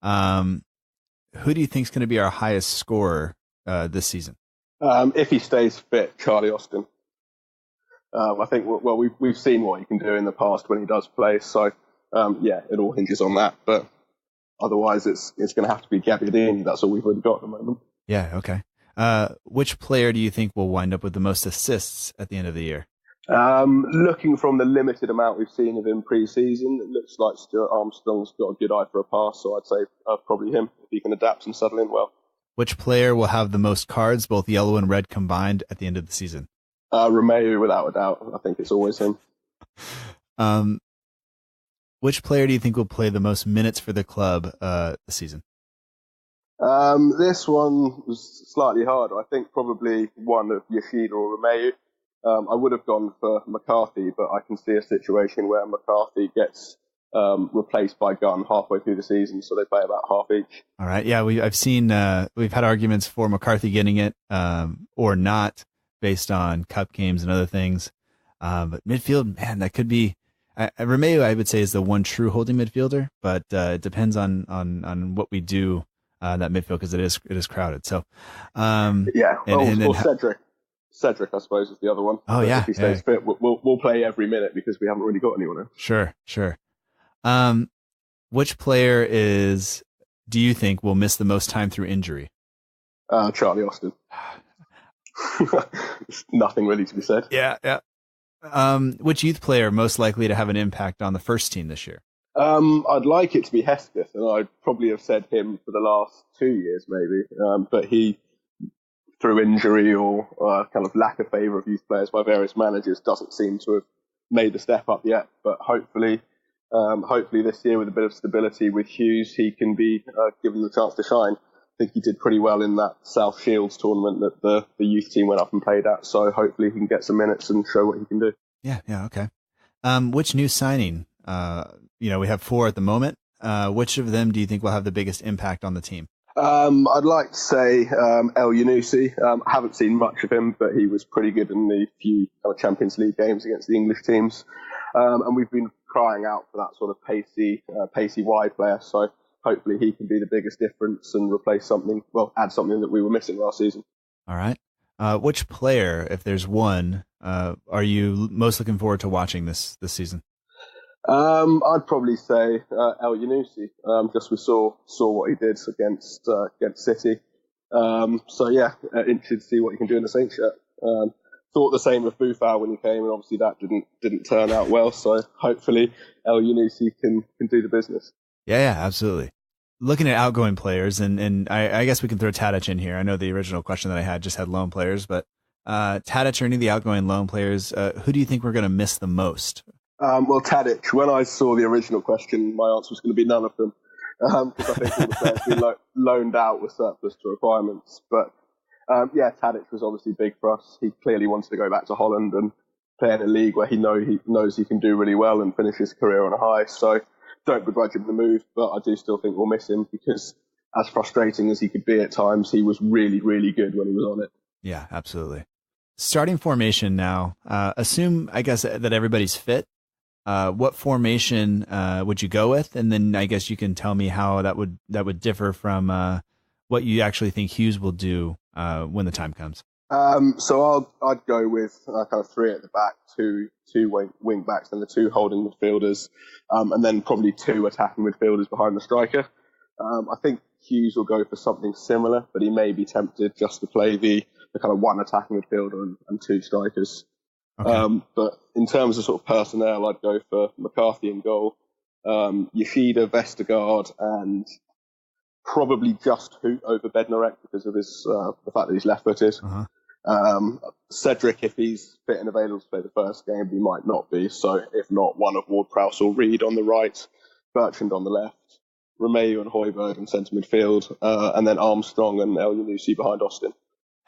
Speaker 6: Who do you think is going to be our highest scorer this season?
Speaker 10: If he stays fit, Charlie Austin. I think we've seen what he can do in the past when he does play. So it all hinges on that. But otherwise, it's going to have to be Gabbiadini. That's all we've really got at the moment.
Speaker 6: Yeah. Okay. Which player do you think will wind up with the most assists at the end of the year?
Speaker 10: Looking from the limited amount we've seen of him pre-season, it looks like Stuart Armstrong's got a good eye for a pass. So I'd say probably him if he can adapt and settle in well.
Speaker 6: Which player will have the most cards, both yellow and red combined, at the end of the season?
Speaker 10: Romeu, without a doubt. I think it's always him.
Speaker 6: Which player do you think will play the most minutes for the club this season?
Speaker 10: This one was slightly harder. I think probably one of Yoshida or Romeu. I would have gone for McCarthy, but I can see a situation where McCarthy gets replaced by Gunn halfway through the season, so they play about half each.
Speaker 6: All right. Yeah, I've seen we've had arguments for McCarthy getting it or not based on cup games and other things. But midfield, man, that could be. Romeu, I would say, is the one true holding midfielder, but it depends on what we do that midfield because it is crowded. So
Speaker 10: Cedric, I suppose, is the other one.
Speaker 6: Oh, yeah.
Speaker 10: If he stays fit, we'll play every minute because we haven't really got anyone else.
Speaker 6: Sure. Which player do you think will miss the most time through injury?
Speaker 10: Charlie Austin. Nothing really to be said.
Speaker 6: Yeah. Which youth player most likely to have an impact on the first team this year?
Speaker 10: I'd like it to be Hesketh, and I'd probably have said him for the last 2 years, maybe. But he, through injury or kind of lack of favour of youth players by various managers, doesn't seem to have made the step up yet. But hopefully this year with a bit of stability with Hughes, he can be given the chance to shine. I think he did pretty well in that South Shields tournament that the youth team went up and played at. So hopefully he can get some minutes and show what he can do.
Speaker 6: Yeah, okay. Which new signing? We have 4 at the moment. Which of them do you think will have the biggest impact on the team?
Speaker 10: I'd like to say El Yunusi. I haven't seen much of him, but he was pretty good in the few Champions League games against the English teams. And we've been crying out for that sort of pacey wide player. So hopefully he can be the biggest difference and add something that we were missing last season.
Speaker 6: All right. Which player, if there's one, are you most looking forward to watching this season?
Speaker 10: I'd probably say El Yunusi. Just we saw what he did against City. Interested to see what he can do in the Saint shirt. Thought the same of Buffal when he came, and obviously that didn't turn out well. So hopefully El Yunusi can do the business. Yeah,
Speaker 6: absolutely. Looking at outgoing players, and I guess we can throw Tadic in here. I know the original question that I had just had loan players, but Tadic or any of the outgoing loan players, who do you think we're going to miss the most?
Speaker 10: Tadic, when I saw the original question, my answer was going to be none of them. Because I think all the players we loaned out were surplus to requirements. But Tadic was obviously big for us. He clearly wanted to go back to Holland and play in a league where he knows he can do really well and finish his career on a high. So don't begrudge him the move, but I do still think we'll miss him because as frustrating as he could be at times, he was really, really good when he was on it.
Speaker 6: Yeah, absolutely. Starting formation now. Assume, I guess, that everybody's fit. What formation would you go with? And then I guess you can tell me how that would differ from what you actually think Hughes will do when the time comes.
Speaker 10: So I'd go with kind of three at the back, two wing backs, and the two holding midfielders, and then probably two attacking midfielders behind the striker. I think Hughes will go for something similar, but he may be tempted just to play the kind of one attacking midfielder and two strikers. Okay. But in terms of sort of personnel, I'd go for McCarthy in goal, Yoshida, Vestergaard, and probably just Hoot over Bednarek because of his the fact that he's left-footed. Cedric, if he's fit and available to play the first game, he might not be. So if not, one of Ward-Prowse or Reed on the right, Bertrand on the left, Romeu and Højbjerg in centre midfield, and then Armstrong and El Yunusi behind Austin.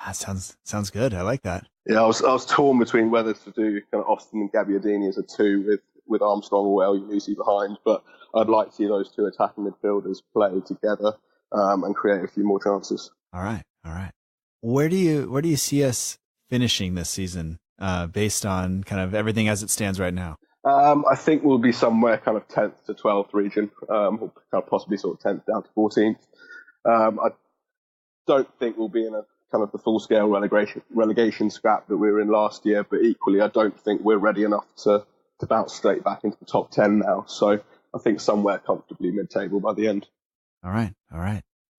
Speaker 6: That sounds good. I like that.
Speaker 10: Yeah, I was torn between whether to do kind of Austin and Gabbiadini as a two with Armstrong or El Yunusi behind, but I'd like to see those two attacking midfielders play together and create a few more chances.
Speaker 6: All right. Where do you see us finishing this season based on kind of everything as it stands right now?
Speaker 10: I think we'll be somewhere kind of 10th to 12th region, or kind of possibly sort of 10th down to 14th. I don't think we'll be in a kind of the full-scale relegation scrap that we were in last year, but equally I don't think we're ready enough to bounce straight back into the top 10 now. So I think somewhere comfortably mid-table by the end.
Speaker 6: All right.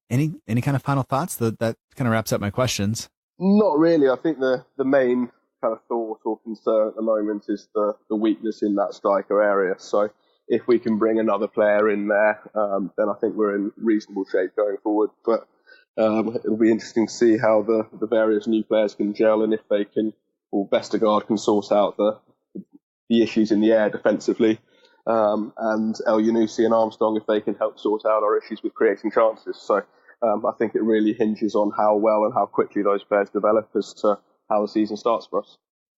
Speaker 6: Any kind of final thoughts? That kind of wraps up my questions.
Speaker 10: Not really. I think the main kind of thought or concern at the moment is the weakness in that striker area. So if we can bring another player in there, then I think we're in reasonable shape going forward. But it'll be interesting to see how the various new players can gel and if they can, or Vestergaard can sort out the issues in the air defensively. And El Yunusi and Armstrong, if they can help sort out our issues with creating chances. So I think it really hinges on how well and how quickly those players develop as to how the season starts for us.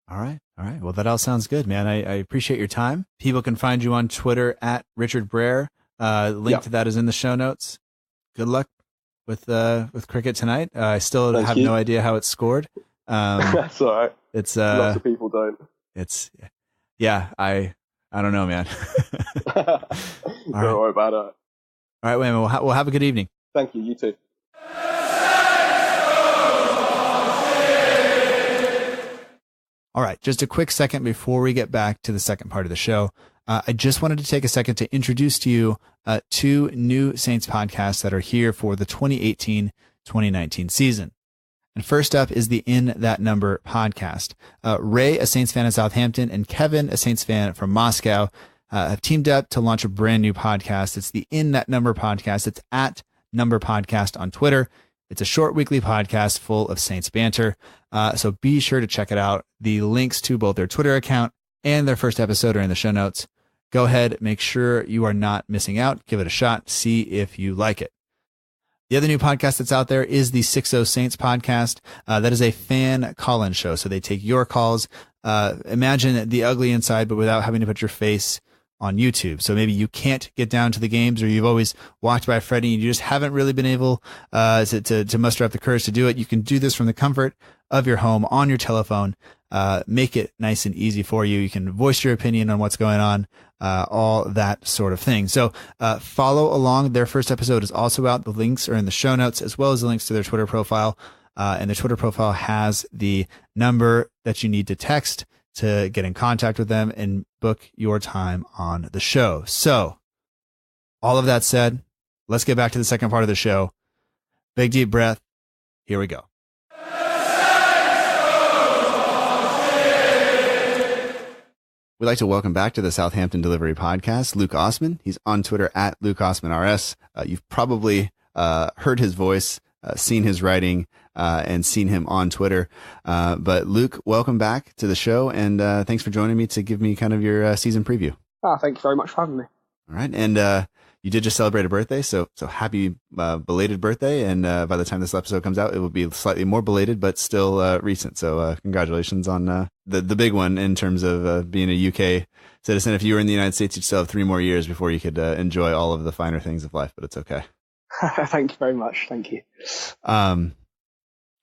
Speaker 6: All right. Well, that all sounds good, man. I appreciate your time. People can find you on Twitter at Richard Brer. Link to that is in the show notes. Good luck with cricket tonight. I still have no idea how it's scored.
Speaker 10: That's all right.
Speaker 6: It's
Speaker 10: lots of people don't.
Speaker 6: I don't know, man.
Speaker 10: Don't worry about it.
Speaker 6: All right, Wayman. We'll have a good evening.
Speaker 10: Thank you. You too.
Speaker 6: All right, just a quick second before we get back to the second part of the show. I just wanted to take a second to introduce to you two new Saints podcasts that are here for the 2018-2019 season. And first up is the In That Number podcast. Ray, a Saints fan in Southampton, and Kevin, a Saints fan from Moscow, have teamed up to launch a brand new podcast. It's the In That Number podcast. It's at Number Podcast on Twitter. It's a short weekly podcast full of Saints banter. So be sure to check it out. The links to both their Twitter account and their first episode are in the show notes. Go ahead, make sure you are not missing out. Give it a shot. See if you like it. The other new podcast that's out there is the 60 Saints podcast. That is a fan call-in show. So they take your calls. Imagine the ugly inside, but without having to put your face on YouTube. So maybe you can't get down to the games, or you've always walked by Freddie and you just haven't really been able to muster up the courage to do it. You can do this from the comfort of your home on your telephone. Make it nice and easy for you. You can voice your opinion on what's going on, all that sort of thing. So follow along. Their first episode is also out. The links are in the show notes, as well as the links to their Twitter profile. And their Twitter profile has the number that you need to text to get in contact with them and book your time on the show. So all of that said, let's get back to the second part of the show. Big deep breath. Here we go. We'd like to welcome back to the Southampton Delivery Podcast, Luke Osman. He's on Twitter at Luke Osman RS. You've probably heard his voice, seen his writing, and seen him on Twitter. But Luke, welcome back to the show, and thanks for joining me to give me kind of your season preview.
Speaker 11: Thank you very much for having me.
Speaker 6: All right, and you did just celebrate a birthday, so happy belated birthday. And by the time this episode comes out, it will be slightly more belated, but still recent. So congratulations on the big one in terms of being a UK citizen. If you were in the United States, you'd still have 3 more years before you could enjoy all of the finer things of life, but it's okay.
Speaker 11: Thank you very much. Thank you.
Speaker 6: All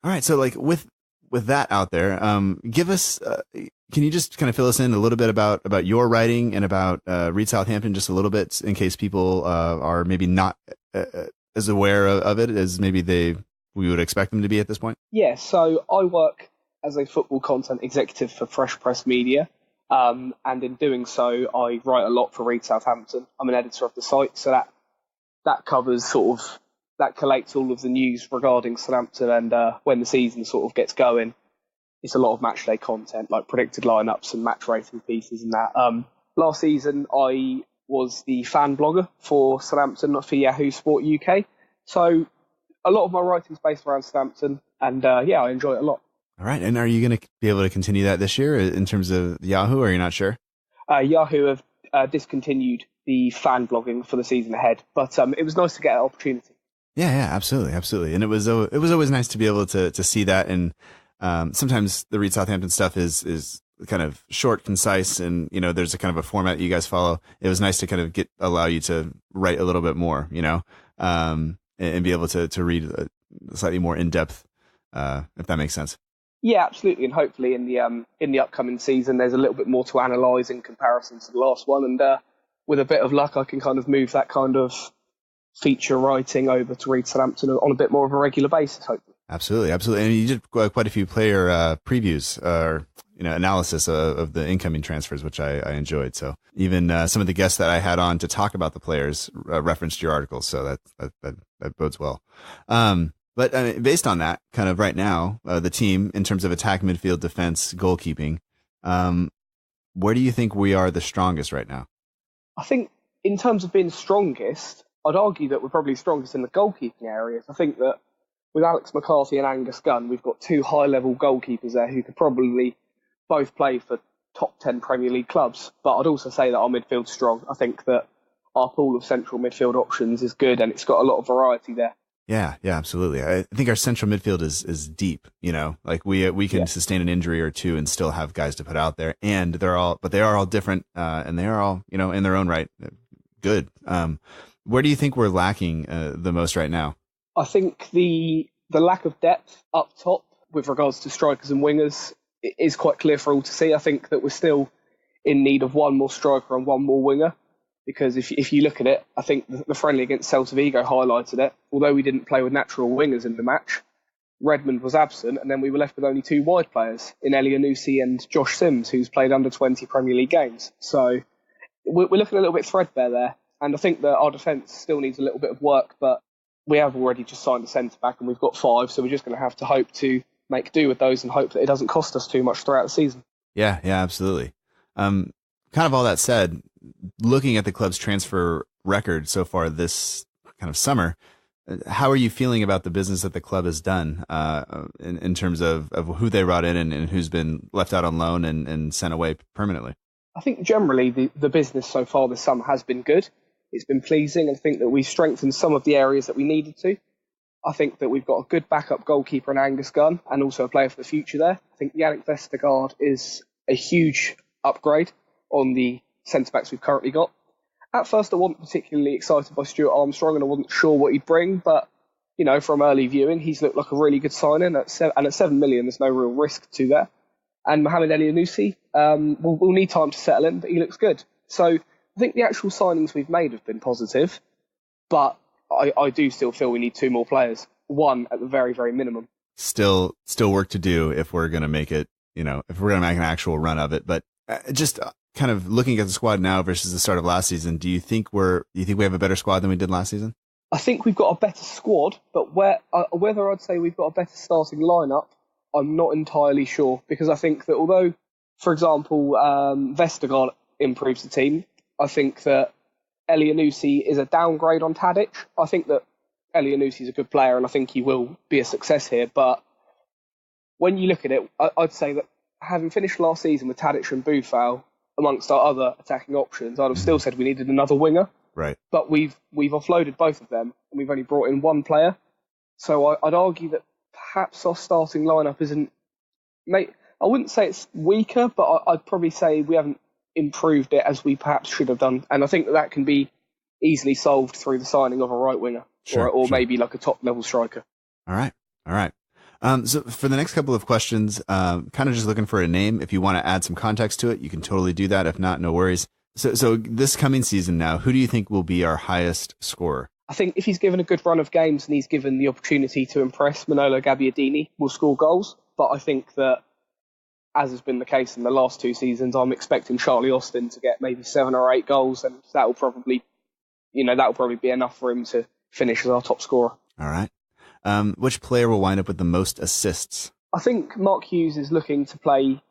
Speaker 6: right, so like with that out there, give us. Can you just kind of fill us in a little bit about your writing and about Read Southampton just a little bit in case people are maybe not as aware of it as maybe we would expect them to be at this point?
Speaker 11: Yeah, so I work as a football content executive for Fresh Press Media, and in doing so, I write a lot for Read Southampton. I'm an editor of the site, so that covers that collates all of the news regarding Southampton, and when the season sort of gets going, it's a lot of matchday content, like predicted lineups and match rating pieces and that. Last season, I was the fan blogger for Southampton for Yahoo Sport UK, so a lot of my writing's based around Southampton, and I enjoy it a lot.
Speaker 6: All right. And are you going to be able to continue that this year in terms of Yahoo, or are you not sure?
Speaker 11: Yahoo have discontinued the fan blogging for the season ahead, but it was nice to get an opportunity.
Speaker 6: Yeah, absolutely. And it was always nice to be able to see that. And sometimes the Read Southampton stuff is kind of short, concise, and there's a kind of a format you guys follow. It was nice to kind of allow you to write a little bit more, and be able to read slightly more in depth, if that makes sense.
Speaker 11: Yeah, absolutely, and hopefully in the upcoming season, there's a little bit more to analyse in comparison to the last one, and with a bit of luck, I can kind of move that kind of feature writing over to Read Southampton on a bit more of a regular basis, hopefully.
Speaker 6: Absolutely, and you did quite a few player previews or analysis of the incoming transfers, which I enjoyed. So even some of the guests that I had on to talk about the players referenced your articles, so that bodes well. But based on that, kind of right now, the team in terms of attack, midfield, defense, goalkeeping, where do you think we are the strongest right now?
Speaker 11: I think in terms of being strongest, I'd argue that we're probably strongest in the goalkeeping areas. I think that with Alex McCarthy and Angus Gunn, we've got two high-level goalkeepers there who could probably both play for top 10 Premier League clubs. But I'd also say that our midfield's strong. I think that our pool of central midfield options is good, and it's got a lot of variety there.
Speaker 6: Yeah, absolutely. I think our central midfield is deep. Like we can sustain an injury or two and still have guys to put out there, and they are all different, and they are all in their own right good. Where do you think we're lacking the most right now?
Speaker 11: I think the lack of depth up top with regards to strikers and wingers is quite clear for all to see. I think that we're still in need of one more striker and one more winger. Because if you look at it, I think the friendly against Celta Vigo highlighted it. Although we didn't play with natural wingers in the match, Redmond was absent, and then we were left with only two wide players in Elyounoussi and Josh Sims, who's played under 20 Premier League games. So we're looking a little bit threadbare there. And I think that our defence still needs a little bit of work, but we have already just signed a centre-back, and we've got 5, so we're just going to have to hope to make do with those and hope that it doesn't cost us too much throughout the season.
Speaker 6: Yeah, absolutely. Kind of all that said, looking at the club's transfer record so far this kind of summer, how are you feeling about the business that the club has done in terms of who they brought in and who's been left out on loan and sent away permanently?
Speaker 11: I think generally the business so far this summer has been good. It's been pleasing. I think that we've strengthened some of the areas that we needed to. I think that we've got a good backup goalkeeper in Angus Gunn and also a player for the future there. I think Yannick Vestergaard is a huge upgrade on the centre-backs we've currently got. At first, I wasn't particularly excited by Stuart Armstrong, and I wasn't sure what he'd bring, but, from early viewing, he's looked like a really good signing, and at $7 million, there's no real risk to that. And Mohamed Elyounoussi, we'll need time to settle in, but he looks good. So I think the actual signings we've made have been positive, but I do still feel we need 2 more players, 1 at the very, very minimum.
Speaker 6: Still work to do if we're going to make it, if we're going to make an actual run of it, but just kind of looking at the squad now versus the start of last season, do you think we have a better squad than we did last season?
Speaker 11: I think we've got a better squad, but whether I'd say we've got a better starting lineup, I'm not entirely sure, because I think that although, for example, Vestergaard improves the team, I think that Elyounoussi is a downgrade on Tadic. I think that Elyounoussi is a good player, and I think he will be a success here, but when you look at it, I'd say that having finished last season with Tadic and Boufal amongst our other attacking options, I'd have still said we needed another winger.
Speaker 6: Right.
Speaker 11: But we've offloaded both of them, and we've only brought in 1 player. So I'd argue that perhaps our starting lineup isn't. I wouldn't say it's weaker, but I'd probably say we haven't improved it as we perhaps should have done. And I think that can be easily solved through the signing of a right winger, or maybe like a top level striker. All
Speaker 6: right. So for the next couple of questions, kind of just looking for a name. If you want to add some context to it, you can totally do that. If not, no worries. So this coming season now, who do you think will be our highest scorer?
Speaker 11: I think if he's given a good run of games and he's given the opportunity to impress, Manolo Gabbiadini will score goals. But I think that, as has been the case in the last 2 seasons, I'm expecting Charlie Austin to get maybe 7 or 8 goals, and that will probably be enough for him to finish as our top scorer.
Speaker 6: All right. Which player will wind up with the most assists?
Speaker 11: I think Mark Hughes is looking to play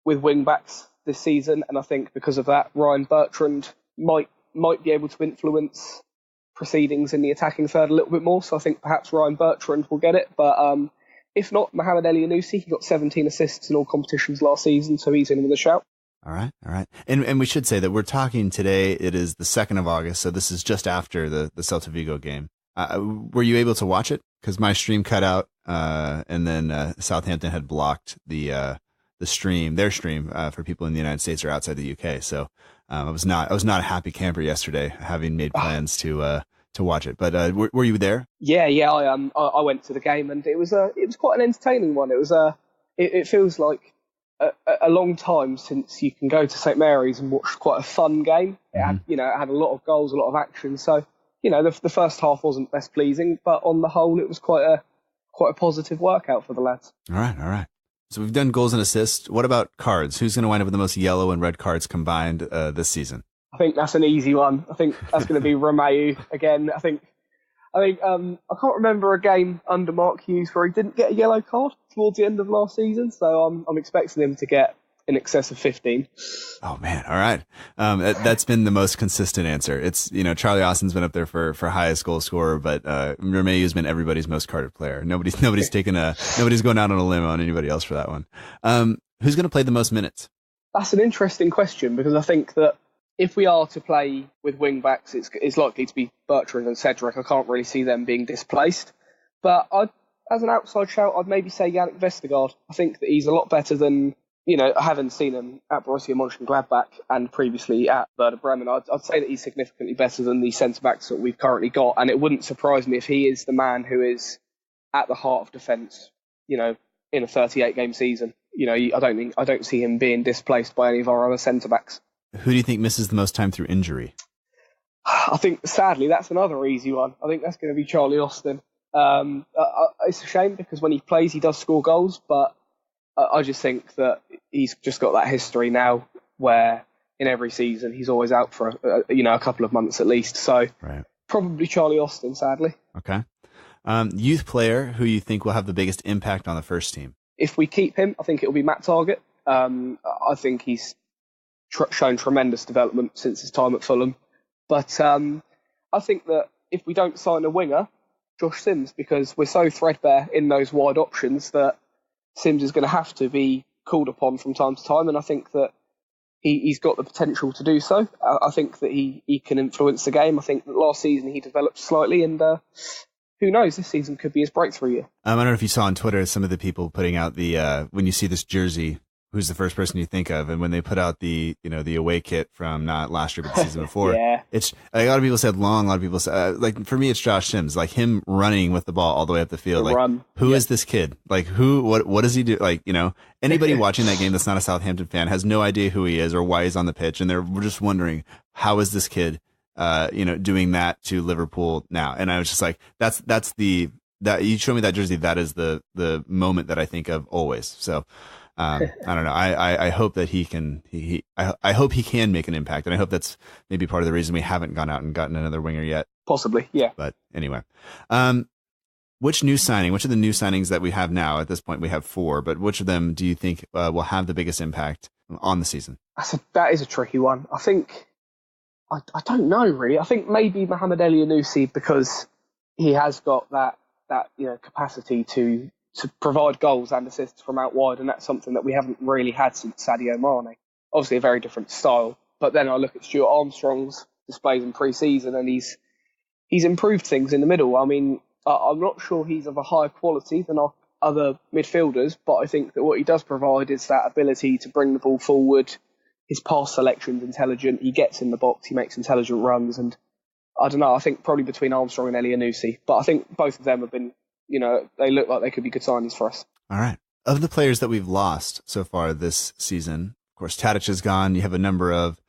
Speaker 11: with wing-backs this season, and I think because of that, Ryan Bertrand might be able to influence proceedings in the attacking third a little bit more, so I think perhaps Ryan Bertrand will get it, but if not, Mohamed Elyounoussi, he got 17 assists in all competitions last season, so he's in with a shout.
Speaker 6: All right. And we should say that we're talking today, it is the 2nd of August, so this is just after the Celta Vigo game. Were you able to watch it? Because my stream cut out, and then Southampton had blocked their stream for people in the United States or outside the UK. So I was not a happy camper yesterday, having made plans to watch it. But were you there?
Speaker 11: Yeah. I went to the game, and it was quite an entertaining one. It feels like a long time since you can go to St Mary's and watch quite a fun game.
Speaker 6: Mm-hmm.
Speaker 11: It had a lot of goals, a lot of action. So the first half wasn't best pleasing, but on the whole, it was quite a positive workout for the lads.
Speaker 6: All right. So we've done goals and assists. What about cards? Who's going to wind up with the most yellow and red cards combined this season?
Speaker 11: I think that's an easy one. I think that's going to be Romeu again. I think I can't remember a game under Mark Hughes where he didn't get a yellow card towards the end of last season. So I'm expecting him to get in excess of 15.
Speaker 6: Oh man. All right. That's been the most consistent answer. It's, Charlie Austin's been up there for highest goal scorer, but Romeu's been everybody's most carded player. Nobody's nobody's going out on a limb on anybody else for that one. Who's going to play the most minutes?
Speaker 11: That's an interesting question, because I think that if we are to play with wing backs, it's likely to be Bertrand and Cedric. I can't really see them being displaced. But as an outside shout, I'd maybe say Yannick Vestergaard. I think that he's a lot better than, I haven't seen him at Borussia Mönchengladbach and previously at Werder Bremen. I'd say that he's significantly better than the centre-backs that we've currently got, and it wouldn't surprise me if he is the man who is at the heart of defence, in a 38-game season. I don't see him being displaced by any of our other centre-backs.
Speaker 6: Who do you think misses the most time through injury?
Speaker 11: I think, sadly, that's another easy one. I think that's going to be Charlie Austin. It's a shame, because when he plays, he does score goals, but I just think that he's just got that history now where in every season he's always out for a couple of months at least. So
Speaker 6: right.
Speaker 11: Probably Charlie Austin, sadly.
Speaker 6: Okay. Youth player who you think will have the biggest impact on the first team?
Speaker 11: If we keep him, I think it'll be Matt Targett. I think he's shown tremendous development since his time at Fulham. But I think that if we don't sign a winger, Josh Sims, because we're so threadbare in those wide options that Sims is going to have to be called upon from time to time, and I think that he's got the potential to do so. I think that he can influence the game. I think that last season he developed slightly, and who knows, this season could be his breakthrough year.
Speaker 6: I don't know if you saw on Twitter some of the people putting out the when you see this jersey, who's the first person you think of, and when they put out the the away kit from not last year but the season before,
Speaker 11: yeah.
Speaker 6: It's a lot of people said Long, a lot of people said for me it's Josh Sims, like him running with the ball all the way up the field. Who is this kid? Like what does he do? Anybody watching that game that's not a Southampton fan has no idea who he is or why he's on the pitch, and they're just wondering, how is this kid doing that to Liverpool now? And I was just like, that you show me that jersey, that is the moment that I think of always. So I don't know. I hope that he can. I hope he can make an impact, and I hope that's maybe part of the reason we haven't gone out and gotten another winger yet.
Speaker 11: Possibly, yeah.
Speaker 6: But anyway, which of the new signings that we have now at this point, we have 4, but which of them do you think will have the biggest impact on the season?
Speaker 11: That is a tricky one. I think I don't know really. I think maybe Mohamed Elyounoussi, because he has got that capacity to provide goals and assists from out wide, and that's something that we haven't really had since Sadio Mane. Obviously a very different style, but then I look at Stuart Armstrong's displays in pre-season, and he's improved things in the middle. I mean, I'm not sure he's of a higher quality than our other midfielders, but I think that what he does provide is that ability to bring the ball forward. His pass selection's intelligent, he gets in the box, he makes intelligent runs, and I don't know, I think probably between Armstrong and Elyounoussi, but I think both of them have been, they look like they could be good signings for us.
Speaker 6: All right. Of the players that we've lost so far this season, of course, Tadic is gone. You have a number of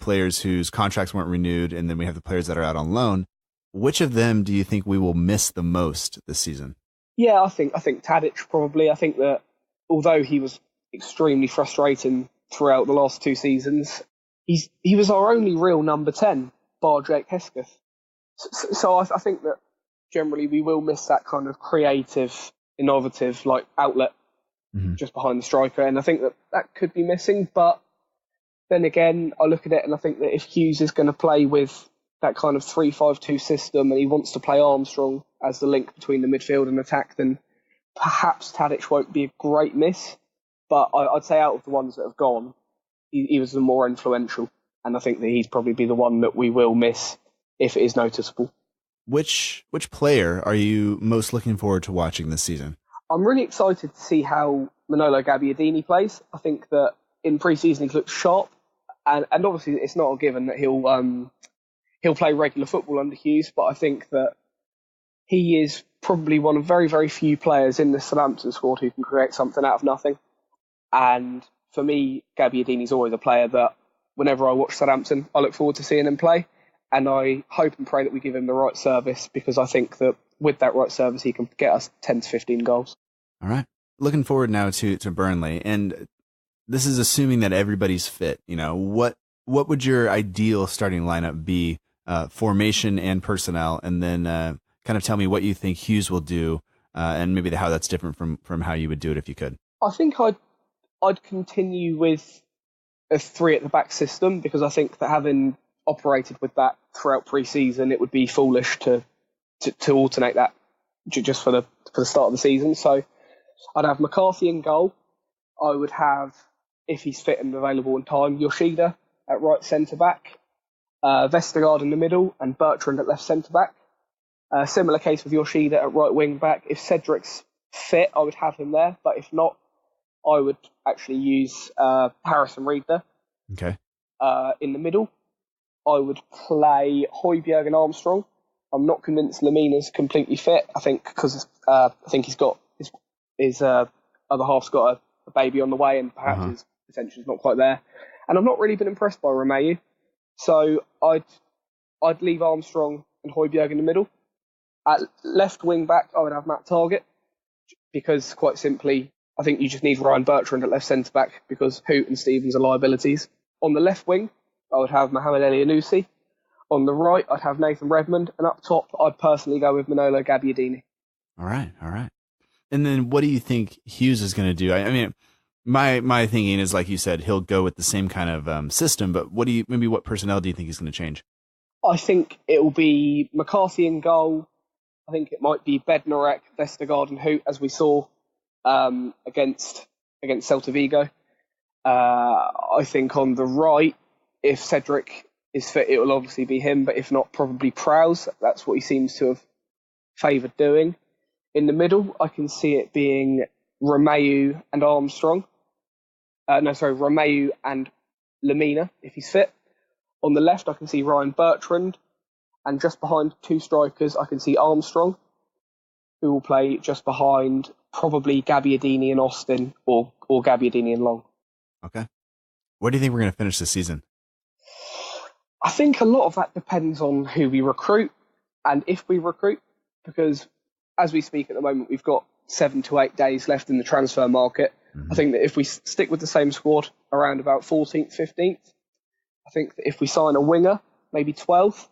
Speaker 6: players whose contracts weren't renewed, and then we have the players that are out on loan. Which of them do you think we will miss the most this season?
Speaker 11: Yeah, I think Tadic probably. I think that although he was extremely frustrating throughout the last 2 seasons, he was our only real number 10, bar Jake Hesketh. So I think that generally we will miss that kind of creative, innovative like outlet just behind the striker, and I think that could be missing. But then again, I look at it and I think that if Hughes is going to play with that kind of 3-5-2 system and he wants to play Armstrong as the link between the midfield and attack, then perhaps Tadic won't be a great miss. But I'd say out of the ones that have gone, he was the more influential, and I think that he'd probably be the one that we will miss if it is noticeable. Which
Speaker 6: player are you most looking forward to watching this season?
Speaker 11: I'm really excited to see how Manolo Gabbiadini plays. I think that in pre-season he looks sharp, and obviously it's not a given that he'll play regular football under Hughes, but I think that he is probably one of very, very few players in the Southampton squad who can create something out of nothing. And for me, Gabbiadini's always a player that whenever I watch Southampton, I look forward to seeing him play. And I hope and pray that we give him the right service, because I think that with that right service, he can get us 10 to 15 goals.
Speaker 6: All right. Looking forward now to Burnley. And this is assuming that everybody's fit. You know, what would your ideal starting lineup be, formation and personnel? And then kind of tell me what you think Hughes will do, and maybe how that's different from how you would do it if you could.
Speaker 11: I think I'd continue with a 3 at the back system, because I think that having operated with that throughout pre-season, it would be foolish to alternate that just for the start of the season. So I'd have McCarthy in goal. I would have, if he's fit and available in time, Yoshida at right centre back, Vestergaard in the middle, and Bertrand at left centre back. Similar case with Yoshida at right wing back. If Cedric's fit, I would have him there, but if not, I would actually use Harrison Reed there.
Speaker 6: Okay.
Speaker 11: In the middle, I would play Højbjerg and Armstrong. I'm not convinced Lemina's completely fit. I think because he's got his other half's got a baby on the way, and perhaps his potential's not quite there. And I've not really been impressed by Romeu, so I'd leave Armstrong and Højbjerg in the middle. At left wing back, I would have Matt Targett, because quite simply, I think you just need Ryan Bertrand at left centre back, because Hoot and Stevens are liabilities. On the left wing, I would have Mohamed Elyounoussi. On the right, I'd have Nathan Redmond, and up top, I'd personally go with Manolo Gabbiadini.
Speaker 6: All right. And then what do you think Hughes is going to do? I mean, my thinking is, like you said, he'll go with the same kind of system, but what personnel do you think he's going to change?
Speaker 11: I think it will be McCarthy in goal. I think it might be Bednarek, Vestergaard and Hoot, as we saw against Celta Vigo. I think on the right, if Cedric is fit, it will obviously be him, but if not, probably Prowse. That's what he seems to have favoured doing. In the middle, I can see it being Romeu and Armstrong. Romeu and Lemina, if he's fit. On the left, I can see Ryan Bertrand. And just behind 2 strikers, I can see Armstrong, who will play just behind probably Gabbiadini and Austin, or Gabbiadini and Long.
Speaker 6: Okay. Where do you think we're going to finish this season?
Speaker 11: I think a lot of that depends on who we recruit and if we recruit, because as we speak at the moment, we've got 7 to 8 days left in the transfer market. I think that if we stick with the same squad around about 14th, 15th, I think that if we sign a winger, maybe 12th,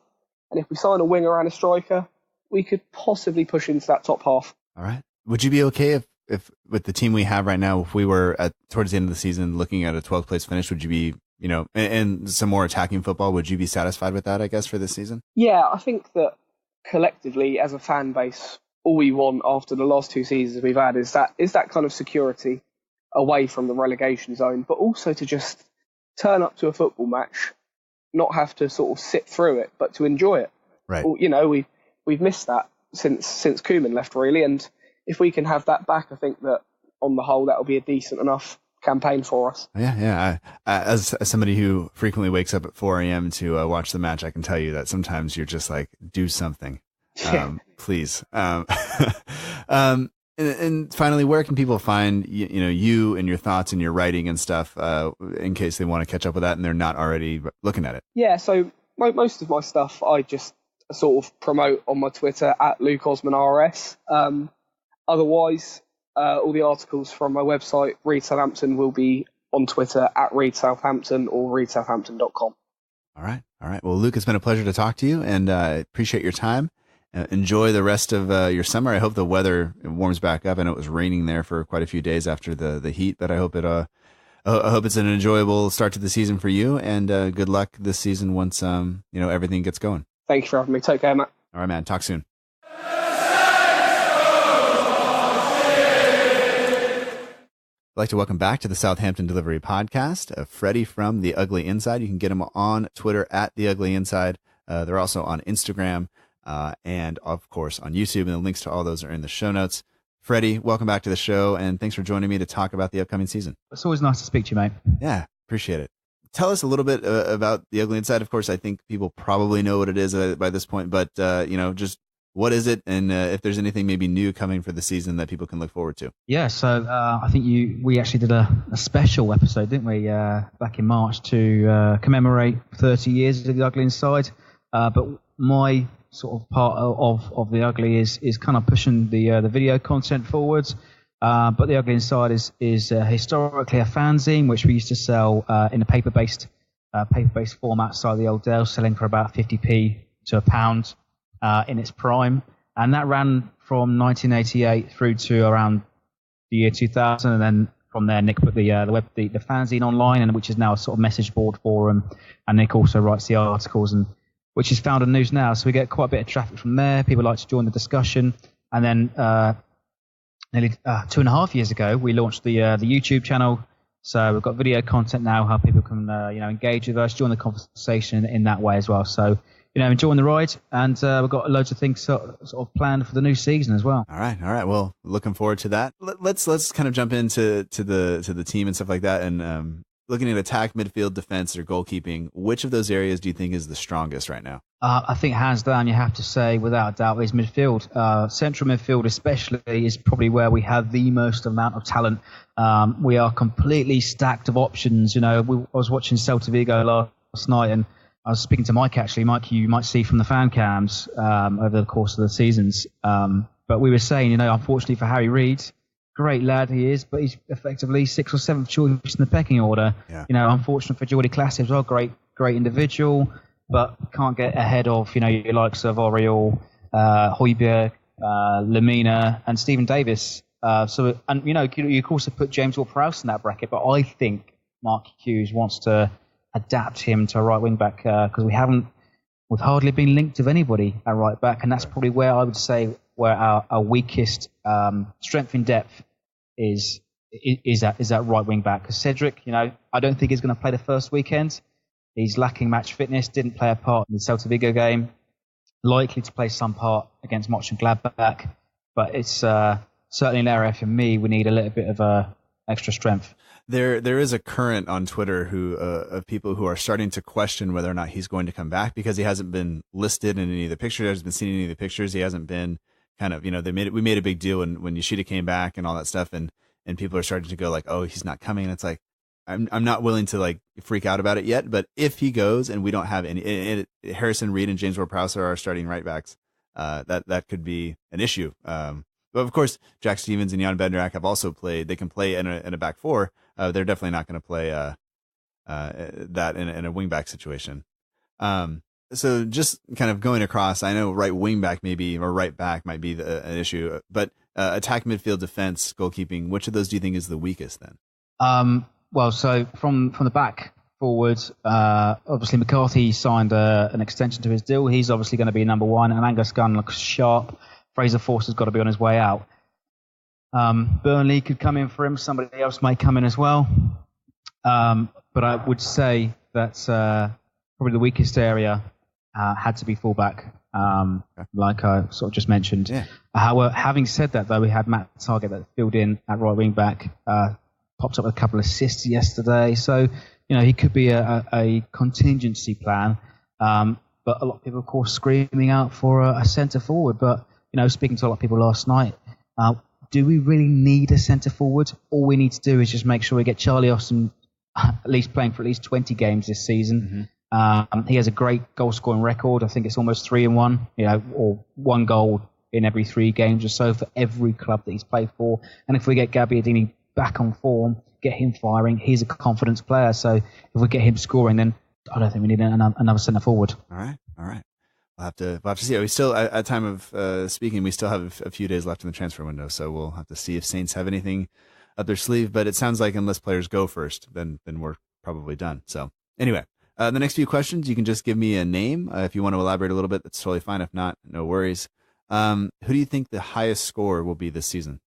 Speaker 11: and if we sign a winger and a striker, we could possibly push into that top half.
Speaker 6: All right. Would you be okay if with the team we have right now, if we were towards the end of the season looking at a 12th place finish, would you be, and some more attacking football, would you be satisfied with that, I guess, for this season?
Speaker 11: Yeah, I think that collectively as a fan base, all we want after the last 2 seasons we've had is that kind of security away from the relegation zone, but also to just turn up to a football match, not have to sort of sit through it, but to enjoy it.
Speaker 6: Right.
Speaker 11: We've missed that since Koeman left, really, and if we can have that back, I think that on the whole that'll be a decent enough campaign for us.
Speaker 6: Yeah. As somebody who frequently wakes up at 4 a.m. to watch the match, I can tell you that sometimes you're just like, do something, please. And finally, where can people find you and your thoughts and your writing and stuff, in case they want to catch up with that and they're not already looking at it?
Speaker 11: Yeah, so most of my stuff I just sort of promote on my Twitter at Luke Osman RS. Otherwise, all the articles from my website, Read Southampton, will be on Twitter at Read Southampton or readsouthampton.com.
Speaker 6: All right. Well, Luke, it's been a pleasure to talk to you, and I appreciate your time. Enjoy the rest of your summer. I hope the weather warms back up. I know it was raining there for quite a few days after the heat, but I hope it's an enjoyable start to the season for you, and good luck this season once everything gets going.
Speaker 11: Thank you for having me. Take care, Matt.
Speaker 6: All right, man. Talk soon. I'd like to welcome back to the Southampton Delivery Podcast, Freddie from The Ugly Inside. You can get him on Twitter at The Ugly Inside. They're also on Instagram and, of course, on YouTube, and the links to all those are in the show notes. Freddie, welcome back to the show, and thanks for joining me to talk about the upcoming season.
Speaker 12: It's always nice to speak to you, mate.
Speaker 6: Yeah, appreciate it. Tell us a little bit about The Ugly Inside. Of course, I think people probably know what it is by this point, but just what is it, and if there's anything maybe new coming for the season that people can look forward to?
Speaker 12: Yeah, so I think we actually did a special episode, didn't we, back in March to commemorate 30 years of The Ugly Inside. But my sort of part of The Ugly is kind of pushing the video content forwards. But The Ugly Inside is historically a fanzine, which we used to sell in a paper-based format, so the old Dale, selling for about 50p to £1 in its prime. And that ran from 1988 through to around the year 2000. And then from there, Nick put the fanzine online, and which is now a sort of message board forum. And Nick also writes the articles, and which is found on News Now. So we get quite a bit of traffic from there. People like to join the discussion. And then nearly 2.5 years ago, we launched the YouTube channel. So we've got video content now, how people can engage with us, join the conversation in that way as well. So enjoying the ride, and we've got loads of things sort of planned for the new season as well.
Speaker 6: All right. Well, looking forward to that. Let's kind of jump into the team and stuff like that, and looking at attack, midfield, defense, or goalkeeping. Which of those areas do you think is the strongest right now?
Speaker 12: I think hands down, you have to say without a doubt is midfield. Central midfield especially is probably where we have the most amount of talent. We are completely stacked of options. I was watching Celta Vigo last night, and I was speaking to Mike, actually. Mike, you might see from the fan cams over the course of the seasons. But we were saying, unfortunately for Harry Reid, great lad he is, but he's effectively 6th or 7th choice in the pecking order. Yeah. Unfortunate for Jordi Clase as well, great individual, but can't get ahead of, your likes of Oriol, Højbjerg, Lemina, and Stephen Davis. You could also put James Ward-Prowse in that bracket, but I think Mark Hughes wants to adapt him to a right wing back because we've hardly been linked with anybody at right back, and that's probably where I would say where our weakest strength in depth is that right wing back. Because Cedric, I don't think he's going to play the first weekend. He's lacking match fitness, didn't play a part in the Celta Vigo game, likely to play some part against Mönchengladbach, but it's certainly an area for me we need a little bit of extra strength.
Speaker 6: There is a current on Twitter of people who are starting to question whether or not he's going to come back because he hasn't been listed in any of the pictures. He hasn't been seen in any of the pictures. He hasn't been kind of, we made a big deal when Yoshida came back and all that stuff, and people are starting to go like, oh, he's not coming. And it's like, I'm not willing to like freak out about it yet, but if he goes and we don't have any, Harrison Reed and James Ward-Prowse are our starting right backs, that could be an issue. But of course, Jack Stevens and Jan Bednarak have also played. They can play in a back four. They're definitely not going to play that in a wing back situation. So just kind of going across, I know right wing back maybe or right back might be an issue, but attack, midfield, defense, goalkeeping. Which of those do you think is the weakest then?
Speaker 12: Well, so from the back forwards, obviously McCarthy signed an extension to his deal. He's obviously going to be number one, and Angus Gunn looks sharp. Fraser Forster's got to be on his way out. Burnley could come in for him. Somebody else might come in as well. But I would say that's probably the weakest area had to be fullback, like I sort of just mentioned. Yeah. However, having said that, though, we had Matt Targett that filled in at right wing back, popped up with a couple of assists yesterday. So, he could be a contingency plan. But a lot of people, of course, screaming out for a centre forward. But, speaking to a lot of people last night, do we really need a centre forward? All we need to do is just make sure we get Charlie Austin at least playing for at least 20 games this season. He has a great goal scoring record. I think it's almost 3-1, or 1 goal in every 3 games or so for every club that he's played for. And if we get Gabbiadini back on form, get him firing, he's a confidence player. So if we get him scoring, then I don't think we need another centre forward.
Speaker 6: All right. We'll have to see. We still, at time of speaking, we still have a few days left in the transfer window, so we'll have to see if Saints have anything up their sleeve. But it sounds like unless players go first, then we're probably done. So anyway, the next few questions, you can just give me a name. If you want to elaborate a little bit, that's totally fine. If not, no worries. Who do you think the highest scorer will be this season?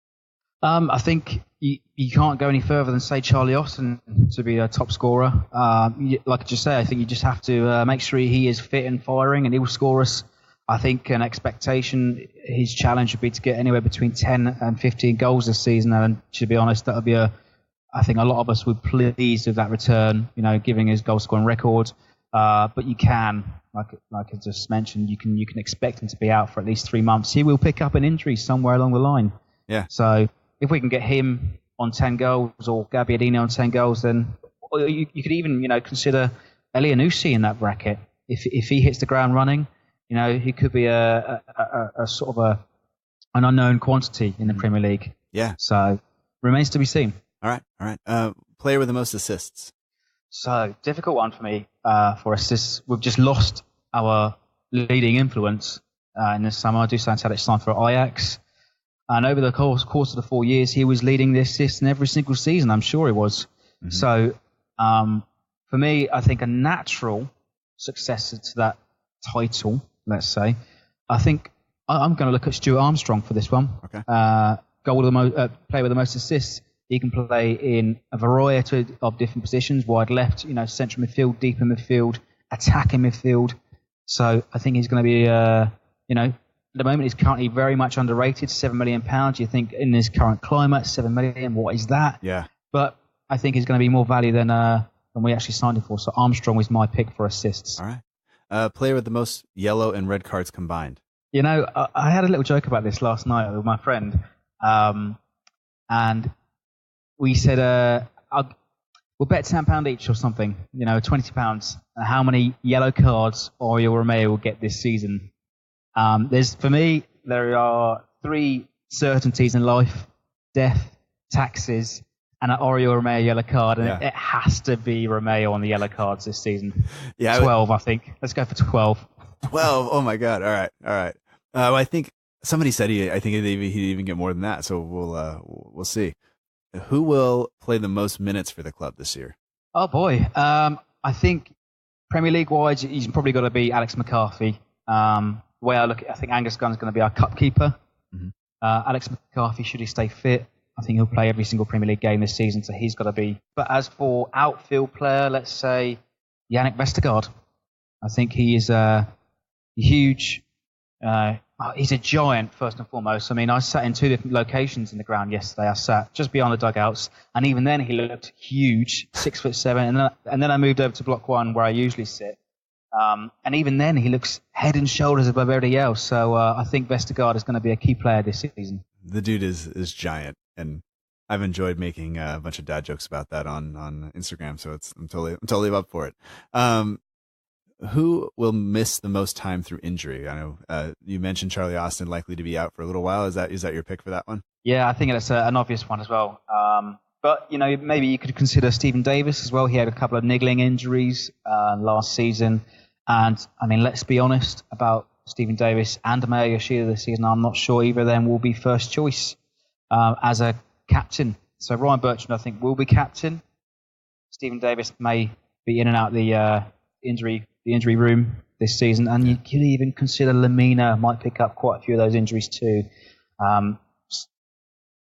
Speaker 12: I think you can't go any further than, say, Charlie Austin to be a top scorer. Like I just say, I think you just have to make sure he is fit and firing, and he will score us. I think an expectation, his challenge would be to get anywhere between 10 and 15 goals this season. And to be honest, that would be I think a lot of us would be pleased with that return, giving his goal scoring record. But you can, like I just mentioned, you can expect him to be out for at least 3 months. He will pick up an injury somewhere along the line.
Speaker 6: Yeah.
Speaker 12: So if we can get him on 10 goals or Gabbiadini on 10 goals, then you could even, consider Elianusi in that bracket. If he hits the ground running, he could be a sort of an unknown quantity in the Premier League.
Speaker 6: Yeah.
Speaker 12: So remains to be seen.
Speaker 6: All right. Player with the most assists.
Speaker 12: So difficult one for me for assists. We've just lost our leading influence in the summer. Dusan Tadic signed for Ajax. And over the course of the 4 years, he was leading the assists in every single season. I'm sure he was. Mm-hmm. So for me, I think a natural successor to that title, let's say, I think I'm going to look at Stuart Armstrong for this one.
Speaker 6: Okay.
Speaker 12: Player with the most assists. He can play in a variety of different positions: wide left, central midfield, deep in midfield, attacking midfield. So I think he's going to be, at the moment he's currently very much underrated. £7 million. You think in this current climate, £7 million, what is that?
Speaker 6: Yeah.
Speaker 12: But I think he's going to be more value than we actually signed him for. So Armstrong was my pick for assists.
Speaker 6: All right. Player with the most yellow and red cards combined.
Speaker 12: I had a little joke about this last night with my friend, and we said, we'll bet £10 each or something, £20. How many yellow cards Oriol Romeu will get this season? For me, there are 3 certainties in life: death, taxes, and an Oriol Romeu yellow card. And it has to be Romeu on the yellow cards this season. Yeah, 12, I think. Let's go for 12.
Speaker 6: 12. Oh my God. All right. I think somebody said he'd even get more than that. So we'll see. Who will play the most minutes for the club this year?
Speaker 12: Oh boy. I think Premier League wise, he's probably got to be Alex McCarthy. The way I look at it, I think Angus Gunn's going to be our cup keeper. Mm-hmm. Alex McCarthy, should he stay fit, I think he'll play every single Premier League game this season, so he's got to be. But as for outfield player, let's say Yannick Vestergaard. I think he is huge. He's a giant, first and foremost. I mean, I sat in 2 different locations in the ground yesterday. I sat just beyond the dugouts, and even then he looked huge, 6'7", and then I moved over to block 1 where I usually sit. And even then, he looks head and shoulders above everybody else. So I think Vestergaard is going to be a key player this season.
Speaker 6: The dude is giant, and I've enjoyed making a bunch of dad jokes about that on Instagram. So I'm totally up for it. Who will miss the most time through injury? I know you mentioned Charlie Austin likely to be out for a little while. Is that your pick for that one?
Speaker 12: Yeah, I think that's an obvious one as well. But, maybe you could consider Stephen Davis as well. He had a couple of niggling injuries last season. And, I mean, let's be honest about Stephen Davis and Amaya Yoshida this season. I'm not sure either of them will be first choice as a captain. So Ryan Bertrand, I think, will be captain. Stephen Davis may be in and out the injury room this season. And you could even consider Lamina might pick up quite a few of those injuries too.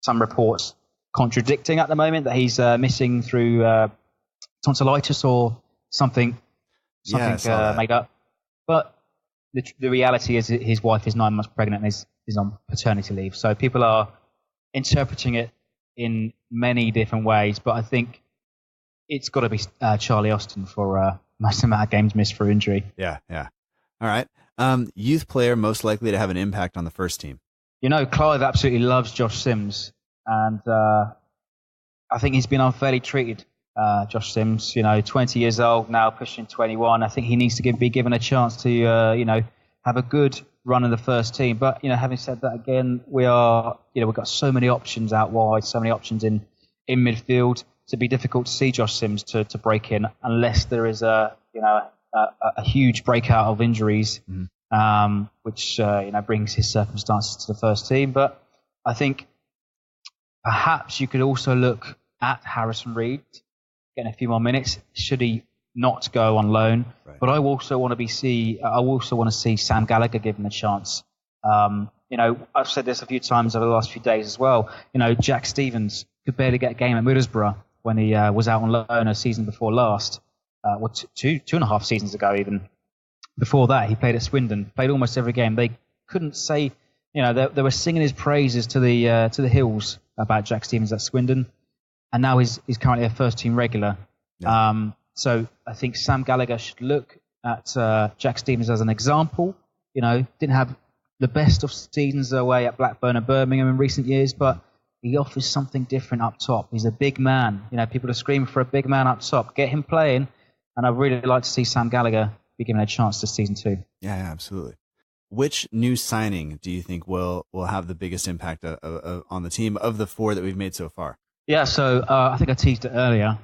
Speaker 12: Some reports contradicting at the moment that he's missing through tonsillitis or something made up. But the reality is that his wife is 9 months pregnant and is on paternity leave. So people are interpreting it in many different ways. But I think it's got to be Charlie Austin for most amount of games missed for injury.
Speaker 6: Yeah. All right. Youth player most likely to have an impact on the first team.
Speaker 12: Clive absolutely loves Josh Sims. And I think he's been unfairly treated Josh Sims, 20 years old now, pushing 21. I think he needs to be given a chance to, have a good run in the first team. But, having said that, again, we've got so many options out wide, so many options in midfield. It'd be difficult to see Josh Sims to break in unless there is a huge breakout of injuries, which brings his circumstances to the first team. But I think perhaps you could also look at Harrison Reed getting a few more minutes. Should he not go on loan? Right. But I also want to see Sam Gallagher given a chance. I've said this a few times over the last few days as well. Jack Stevens could barely get a game at Middlesbrough when he was out on loan a season before last. Two and a half seasons ago even. Before that, he played at Swindon, played almost every game. They couldn't say, they were singing his praises to the hills about Jack Stevens at Swindon, and now he's currently a first-team regular. Yeah. So I think Sam Gallagher should look at Jack Stevens as an example. Didn't have the best of seasons away at Blackburn and Birmingham in recent years, but he offers something different up top. He's a big man. People are screaming for a big man up top. Get him playing, and I'd really like to see Sam Gallagher be given a chance this season too.
Speaker 6: Yeah, absolutely. Which new signing do you think will have the biggest impact on the team of the four that we've made so far? Yeah,
Speaker 12: so I think I teased it earlier.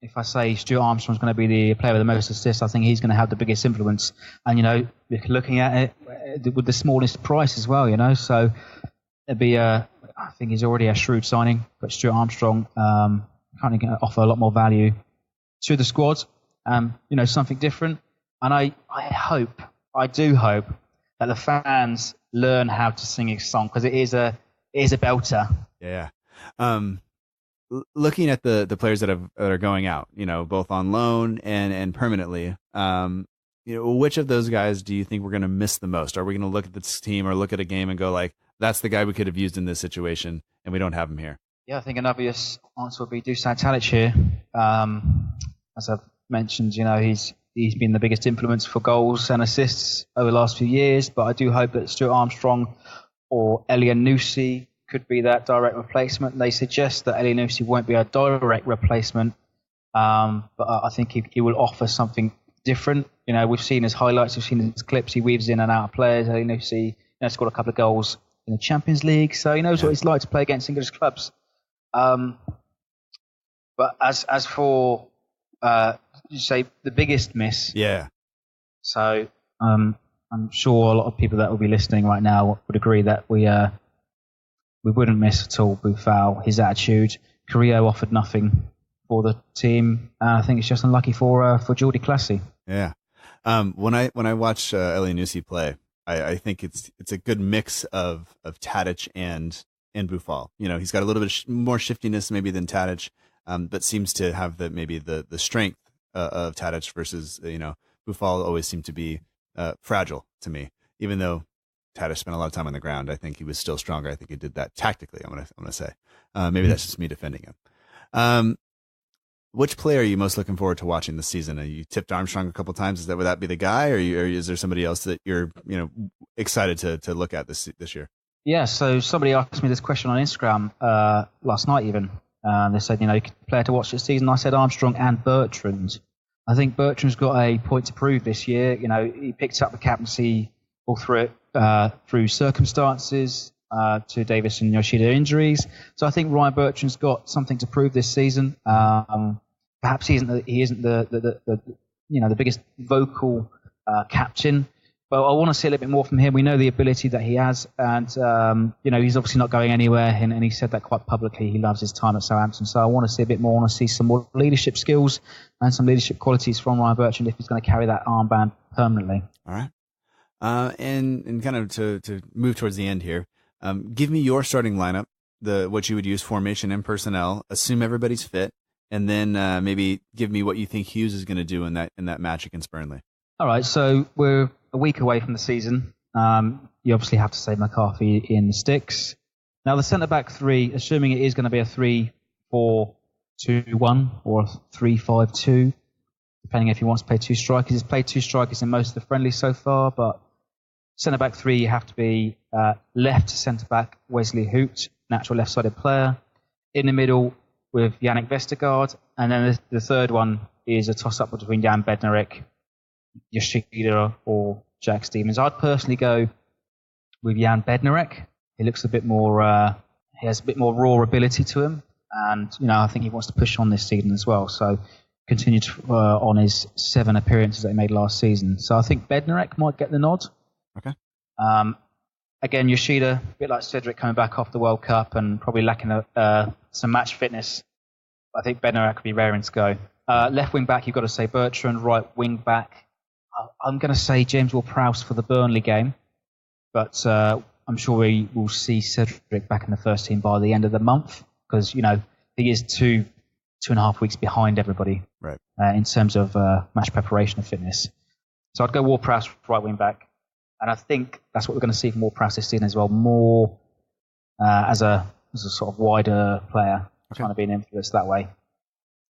Speaker 12: If I say Stuart Armstrong's going to be the player with the most assists, I think he's going to have the biggest influence. And, looking at it with the smallest price as well, so it'd be I think he's already a shrewd signing, but Stuart Armstrong kind of going to offer a lot more value to the squad, something different. And I do hope that the fans learn how to sing his song, because it is a belter.
Speaker 6: Yeah. Looking at the players that are going out, both on loan and permanently, which of those guys do you think we're going to miss the most? Are we going to look at this team or look at a game and go like, that's the guy we could have used in this situation, and we don't have him here?
Speaker 12: Yeah, I think an obvious answer would be Dusan Tadic here. As I've mentioned, he's been the biggest influence for goals and assists over the last few years, but I do hope that Stuart Armstrong or Elyounoussi could be that direct replacement. They suggest that Elyounoussi won't be a direct replacement, but I think he will offer something different. We've seen his highlights, we've seen his clips. He weaves in and out of players. Elyounoussi scored a couple of goals in the Champions League, so he knows what it's like to play against English clubs. But as for you say the biggest miss,
Speaker 6: yeah.
Speaker 12: So I'm sure a lot of people that will be listening right now would agree that we wouldn't miss at all Boufal, his attitude. Carrillo offered nothing for the team. I think it's just unlucky for Jordi Clasie.
Speaker 6: Yeah. When I watch Elyounoussi play, I think it's a good mix of Tadic and Boufal. He's got a little bit more shiftiness maybe than Tadic, but seems to have the strength of Tadic versus Boufal always seemed to be fragile to me. Even though Tadic spent a lot of time on the ground, I think he was still stronger. I think he did that tactically. I'm gonna say maybe that's just me defending him. Which player are you most looking forward to watching this season? You tipped Armstrong a couple times. Would that be the guy, or is there somebody else that you're excited to look at this year?
Speaker 12: Yeah. So somebody asked me this question on Instagram last night even. They said, player to watch this season. I said Armstrong and Bertrand. I think Bertrand's got a point to prove this year. He picked up the captaincy all through circumstances, to Davis and Yoshida injuries. So I think Ryan Bertrand's got something to prove this season. Perhaps he isn't the biggest vocal captain, but I want to see a little bit more from him. We know the ability that he has, and he's obviously not going anywhere, and he said that quite publicly. He loves his time at Southampton, so I want to see a bit more. I want to see some more leadership skills and some leadership qualities from Ryan Bertrand if he's going to carry that armband permanently.
Speaker 6: All right. And kind of to move towards the end here, give me your starting lineup, what you would use, formation and personnel. Assume everybody's fit, and then maybe give me what you think Hughes is going to do in that match against Burnley. All
Speaker 12: right, so we're a week away from the season. You obviously have to say McCarthy in the sticks. Now the centre back three, assuming it is going to be a 3-4-2-1 or a 3-5-2, depending if he wants to play two strikers. He's played two strikers in most of the friendlies so far, but centre-back three, you have to be left centre-back Wesley Hoot, natural left-sided player. In the middle, with Yannick Vestergaard. And then the third one is a toss-up between Jan Bednarek, Yoshida, or Jack Stevens. I'd personally go with Jan Bednarek. He looks a bit more, he has a bit more raw ability to him. And, I think he wants to push on this season as well. So continue on his 7 appearances that he made last season. So I think Bednarek might get the nod.
Speaker 6: Okay.
Speaker 12: Again, Yoshida, a bit like Cedric coming back off the World Cup and probably lacking some match fitness. I think Bednarek could be raring to go. Left wing back, you've got to say Bertrand. Right wing back, I'm going to say James Ward-Prowse for the Burnley game. But I'm sure we will see Cedric back in the first team by the end of the month. Because, he is 2.5 weeks behind everybody
Speaker 6: right.
Speaker 12: In terms of match preparation and fitness. So I'd go Ward-Prowse right wing back. And I think that's what we're going to see from Ward-Prowse this season as well, more as a sort of wider player, trying to be an influence that way.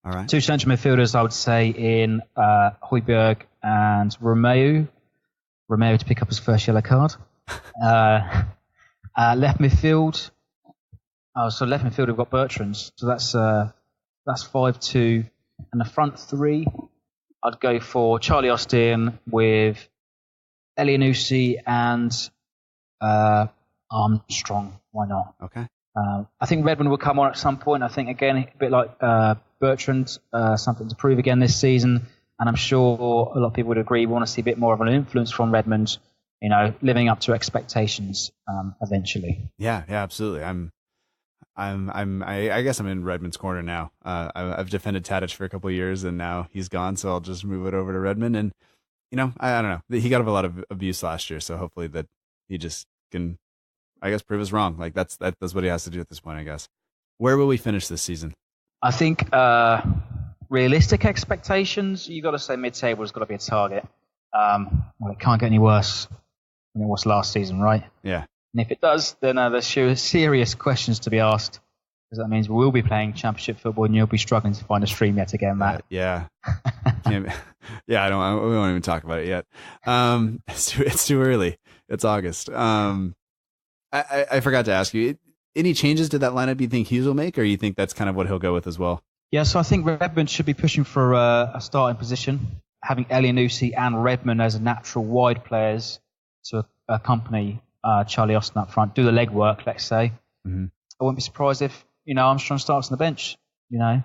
Speaker 6: All right.
Speaker 12: 2 central midfielders, I would say, in Højbjerg and Romeu. Romeu to pick up his first yellow card. Left midfield. So left midfield, we've got Bertrand. So that's 5-2. And the front 3, I'd go for Charlie Austin with Elianusi and Armstrong. Why not?
Speaker 6: Okay.
Speaker 12: I think Redmond will come on at some point. I think, again, a bit like Bertrand, something to prove again this season. And I'm sure a lot of people would agree we want to see a bit more of an influence from Redmond, living up to expectations eventually.
Speaker 6: Yeah, absolutely. I guess I'm in Redmond's corner now. I've defended Tadic for a couple of years, and now he's gone, so I'll just move it over to Redmond. And I don't know. He got a lot of abuse last year, so hopefully that he just can, I guess, prove us wrong. Like that's what he has to do at this point, I guess. Where will we finish this season?
Speaker 12: I think realistic expectations, you got to say mid-table has got to be a target. It can't get any worse than it was last season, right?
Speaker 6: Yeah.
Speaker 12: And if it does, then there's serious questions to be asked. Because that means we will be playing Championship football, and you'll be struggling to find a stream yet again, Matt.
Speaker 6: Yeah. Yeah, we won't even talk about it yet. It's too early. It's August. I forgot to ask you, any changes to that lineup you think Hughes will make, or you think that's kind of what he'll go with as well?
Speaker 12: Yeah, so I think Redmond should be pushing for a starting position, having Elianusi and Redmond as natural wide players to accompany Charlie Austin up front, do the legwork, let's say.
Speaker 6: Mm-hmm.
Speaker 12: I wouldn't be surprised if Armstrong starts on the bench.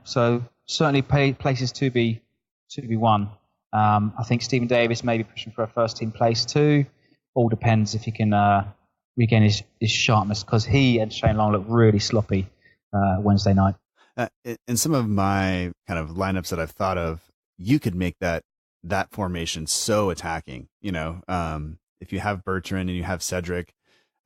Speaker 12: So certainly places to be won. I think Stephen Davis may be pushing for a first team place too. All depends if he can regain his sharpness, because he and Shane Long looked really sloppy Wednesday night.
Speaker 6: In some of my kind of lineups that I've thought of, you could make that formation so attacking. If you have Bertrand and you have Cedric,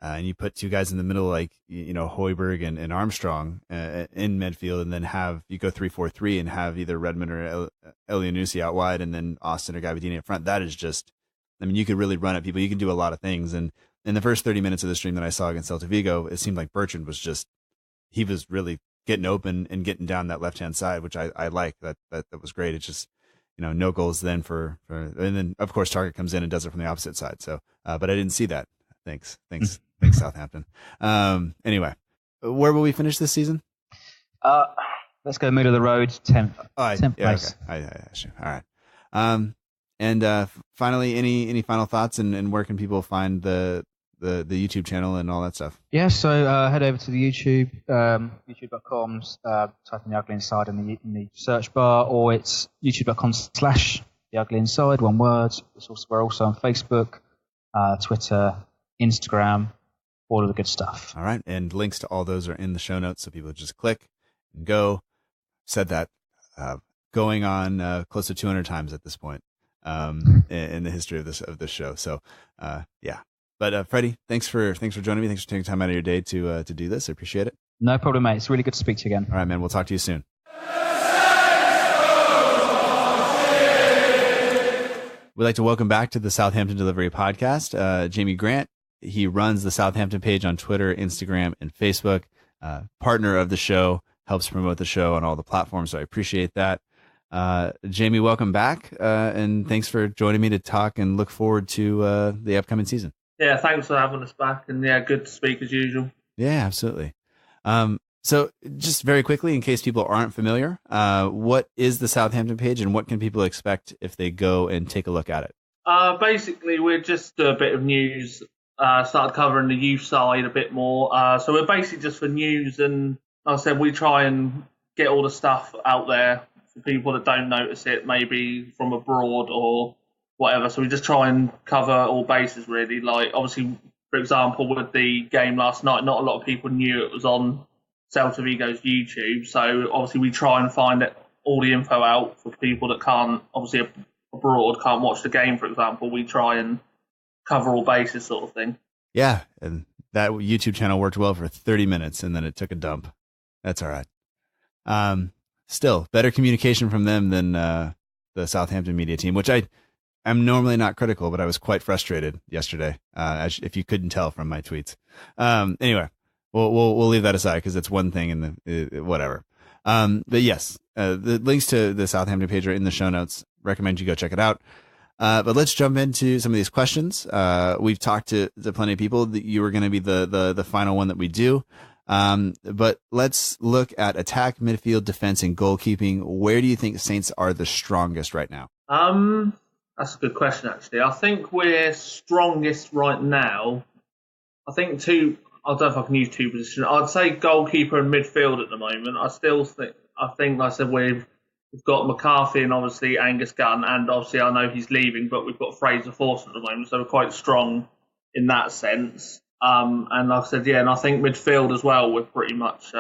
Speaker 6: and you put 2 guys in the middle like Højbjerg and Armstrong in midfield, and then you go 3-4-3 and have either Redmond or Elianusi out wide, and then Austin or Gabbiadini up front. That is just, you could really run at people. You can do a lot of things. And in the first 30 minutes of the stream that I saw against Celta Vigo, it seemed like Bertrand was really getting open and getting down that left-hand side, which I like. That was great. It's just, no goals then and then of course Target comes in and does it from the opposite side. So, but I didn't see that. Thanks, Southampton. Anyway, where will we finish this season?
Speaker 12: Let's go middle of the road, 10th. 10th place.
Speaker 6: Okay. Sure. All right. And finally, any final thoughts, and where can people find the YouTube channel and all that stuff?
Speaker 12: Yeah, so head over to the YouTube, youtube.com, type in The Ugly Inside in the search bar, or it's youtube.com/The Ugly Inside, one word. We're also on Facebook, Twitter, Instagram, all of the good stuff.
Speaker 6: All right, and links to all those are in the show notes, so people just click and go. Said that going on close to 200 times at this point in the history of this show. So yeah. But Freddie, thanks for joining me. Thanks for taking time out of your day to do this. I appreciate it.
Speaker 12: No problem, mate. It's really good to speak to you again.
Speaker 6: All right, man. We'll talk to you soon. We'd like to welcome back to the Southampton Delivery Podcast, Jamie Grant. He runs the Southampton page on Twitter, Instagram, and Facebook. Partner of the show, helps promote the show on all the platforms, so I appreciate that. Jamie, welcome back, and thanks for joining me to talk and look forward to the upcoming season.
Speaker 13: Yeah, thanks for having us back, and yeah, good to speak as usual.
Speaker 6: Yeah, absolutely. So just very quickly, in case people aren't familiar, what is the Southampton page and what can people expect if they go and take a look at it?
Speaker 13: Basically, we're just a bit of news. Started covering the youth side a bit more. So we're basically just for news, and like I said, we try and get all the stuff out there for people that don't notice it, maybe from abroad or whatever. So we just try and cover all bases, really. Like, obviously, for example, with the game last night, not a lot of people knew it was on Celta Vigo's YouTube. So obviously, we try and find all the info out for people that can't, obviously, abroad, can't watch the game, for example. We try and cover all bases, sort of thing.
Speaker 6: Yeah, and that YouTube channel worked well for 30 minutes, and then it took a dump. That's all right. Still, better communication from them than the Southampton media team, which I'm normally not critical, but I was quite frustrated yesterday, if you couldn't tell from my tweets. Anyway, we'll leave that aside because it's one thing and whatever. But yes, the links to the Southampton page are in the show notes. Recommend you go check it out. But let's jump into some of these questions. We've talked to plenty of people that you were going to be the final one that we do. But let's look at attack, midfield, defense, and goalkeeping. Where do you think Saints are the strongest right now?
Speaker 13: That's a good question, actually. I think we're strongest right now. I don't know if I can use two positions. I'd say goalkeeper and midfield at the moment. I think, like I said, we've got McCarthy and obviously Angus Gunn, and obviously I know he's leaving, but we've got Fraser Forster at the moment, so we're quite strong in that sense. And like I said, yeah, and I think midfield as well, we're pretty much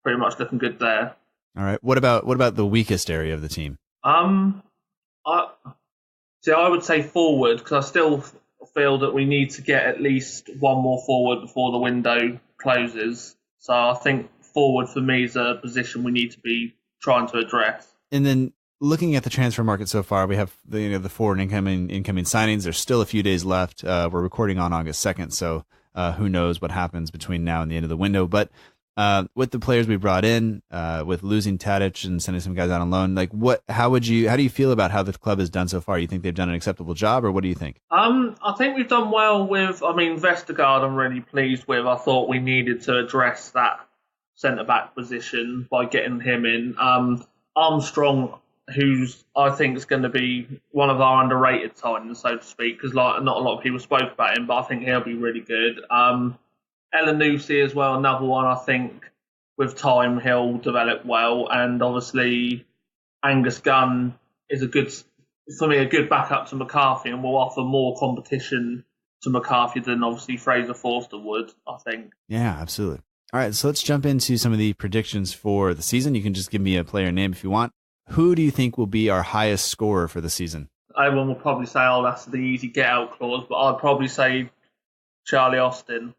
Speaker 13: looking good there.
Speaker 6: All right. What about the weakest area of the team?
Speaker 13: I would say forward, because I still feel that we need to get at least one more forward before the window closes. So I think forward for me is a position we need to be trying to address.
Speaker 6: And then looking at the transfer market so far, we have the forward incoming signings. There's still a few days left. We're recording on August 2nd, so who knows what happens between now and the end of the window. But with the players we brought in, with losing Tadic and sending some guys out on loan, how do you feel about how the club has done so far? You think they've done an acceptable job, or what do you think?
Speaker 13: I think we've done well with. Vestergaard, I'm really pleased with. I thought we needed to address that centre back position by getting him in. Armstrong, who's I think is going to be one of our underrated signings, so to speak, because not a lot of people spoke about him, but I think he'll be really good. Elanusi as well, another one. I think with time he'll develop well, and obviously Angus Gunn is a good backup to McCarthy, and will offer more competition to McCarthy than obviously Fraser Forster would, I think.
Speaker 6: Yeah, absolutely. All right, so let's jump into some of the predictions for the season. You can just give me a player name if you want. Who do you think will be our highest scorer for the season?
Speaker 13: Everyone will probably say, that's the easy get-out clause, but I'd probably say Charlie Austin.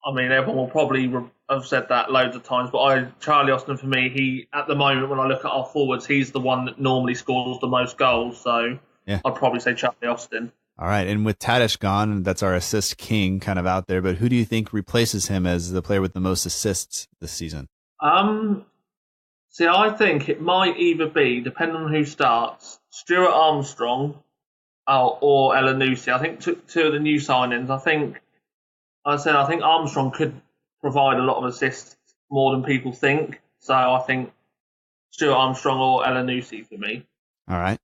Speaker 13: Everyone will probably have said that loads of times, but Charlie Austin, for me, at the moment, when I look at our forwards, he's the one that normally scores the most goals, so yeah. I'd probably say Charlie Austin.
Speaker 6: All right, and with Tadic gone, that's our assist king kind of out there, but who do you think replaces him as the player with the most assists this season?
Speaker 13: I think it might either be, depending on who starts, Stuart Armstrong or Elanusi. I think two of the new signings. I think Armstrong could provide a lot of assists more than people think. So I think Stuart Armstrong or Elanusi for me.
Speaker 6: All right.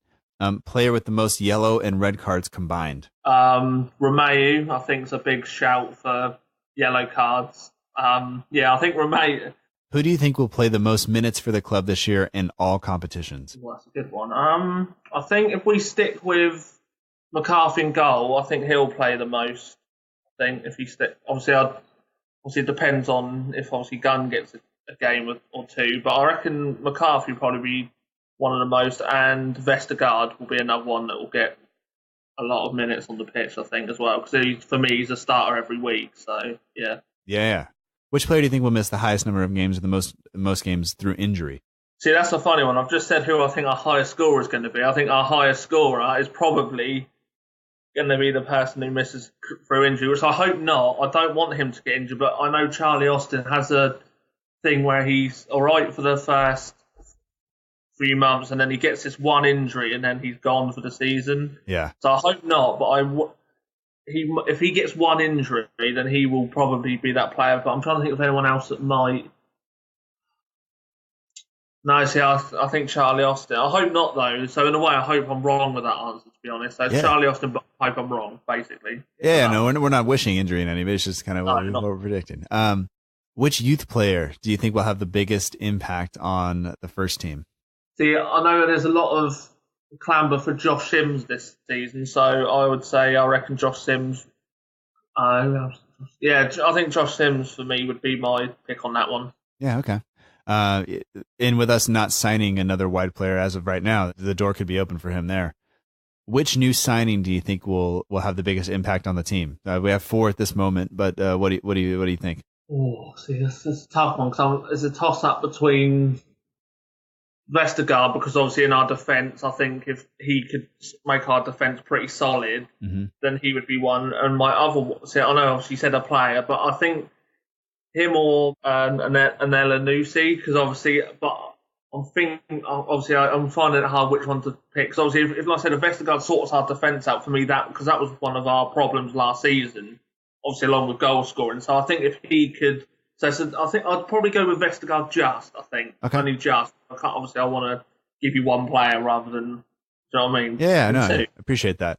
Speaker 6: Player with the most yellow and red cards combined.
Speaker 13: Romeu, I think, is a big shout for yellow cards. I think Romeu.
Speaker 6: Who do you think will play the most minutes for the club this year in all competitions?
Speaker 13: Well, that's a good one. I think if we stick with McCarthy in goal, I think he'll play the most. I think if he stick, obviously it depends on if obviously Gunn gets a game or two, but I reckon McCarthy will probably be one of the most, and Vestergaard will be another one that will get a lot of minutes on the pitch, I think, as well, because for me, he's a starter every week, so yeah.
Speaker 6: Yeah. Which player do you think will miss the highest number of games or the most games through injury?
Speaker 13: See, that's a funny one. I've just said who I think our highest scorer is going to be. I think our highest scorer is probably going to be the person who misses through injury, which I hope not. I don't want him to get injured, but I know Charlie Austin has a thing where he's all right for the first few months, and then he gets this one injury, and then he's gone for the season.
Speaker 6: Yeah.
Speaker 13: So I hope not, but if he gets one injury, then he will probably be that player. But I'm trying to think of anyone else that might. No, see, I think Charlie Austin. I hope not, though. So in a way, I hope I'm wrong with that answer, to be honest. So Charlie Austin, but I hope I'm wrong, basically.
Speaker 6: Yeah, no, we're not wishing injury in anybody. It's just kind of what we're predicting. Which youth player do you think will have the biggest impact on the first team?
Speaker 13: See, I know there's a lot of clamber for Josh Sims this season, so I would say I reckon Josh Sims. Who else? Yeah, I think Josh Sims for me would be my pick on that one.
Speaker 6: Yeah, okay. And with us not signing another wide player as of right now, the door could be open for him there. Which new signing do you think will have the biggest impact on the team? We have 4 at this moment, but what do you think?
Speaker 13: Oh, see, that's a tough one because it's a toss up between Vestergaard, because obviously in our defence, I think if he could make our defence pretty solid, then he would be one. And my other, see, I know obviously you said a player, but I think him or Anela Nusi, because obviously, but I'm thinking, obviously, I'm finding it hard which one to pick. Because obviously, if like I said, if Vestergaard sorts our defence out for me, because that was one of our problems last season, obviously along with goal scoring. So I think if he could, I think I'd probably go with Vestergaard only just. Obviously, I want to give you one player rather than, do you know what I mean?
Speaker 6: Yeah, no, I appreciate that.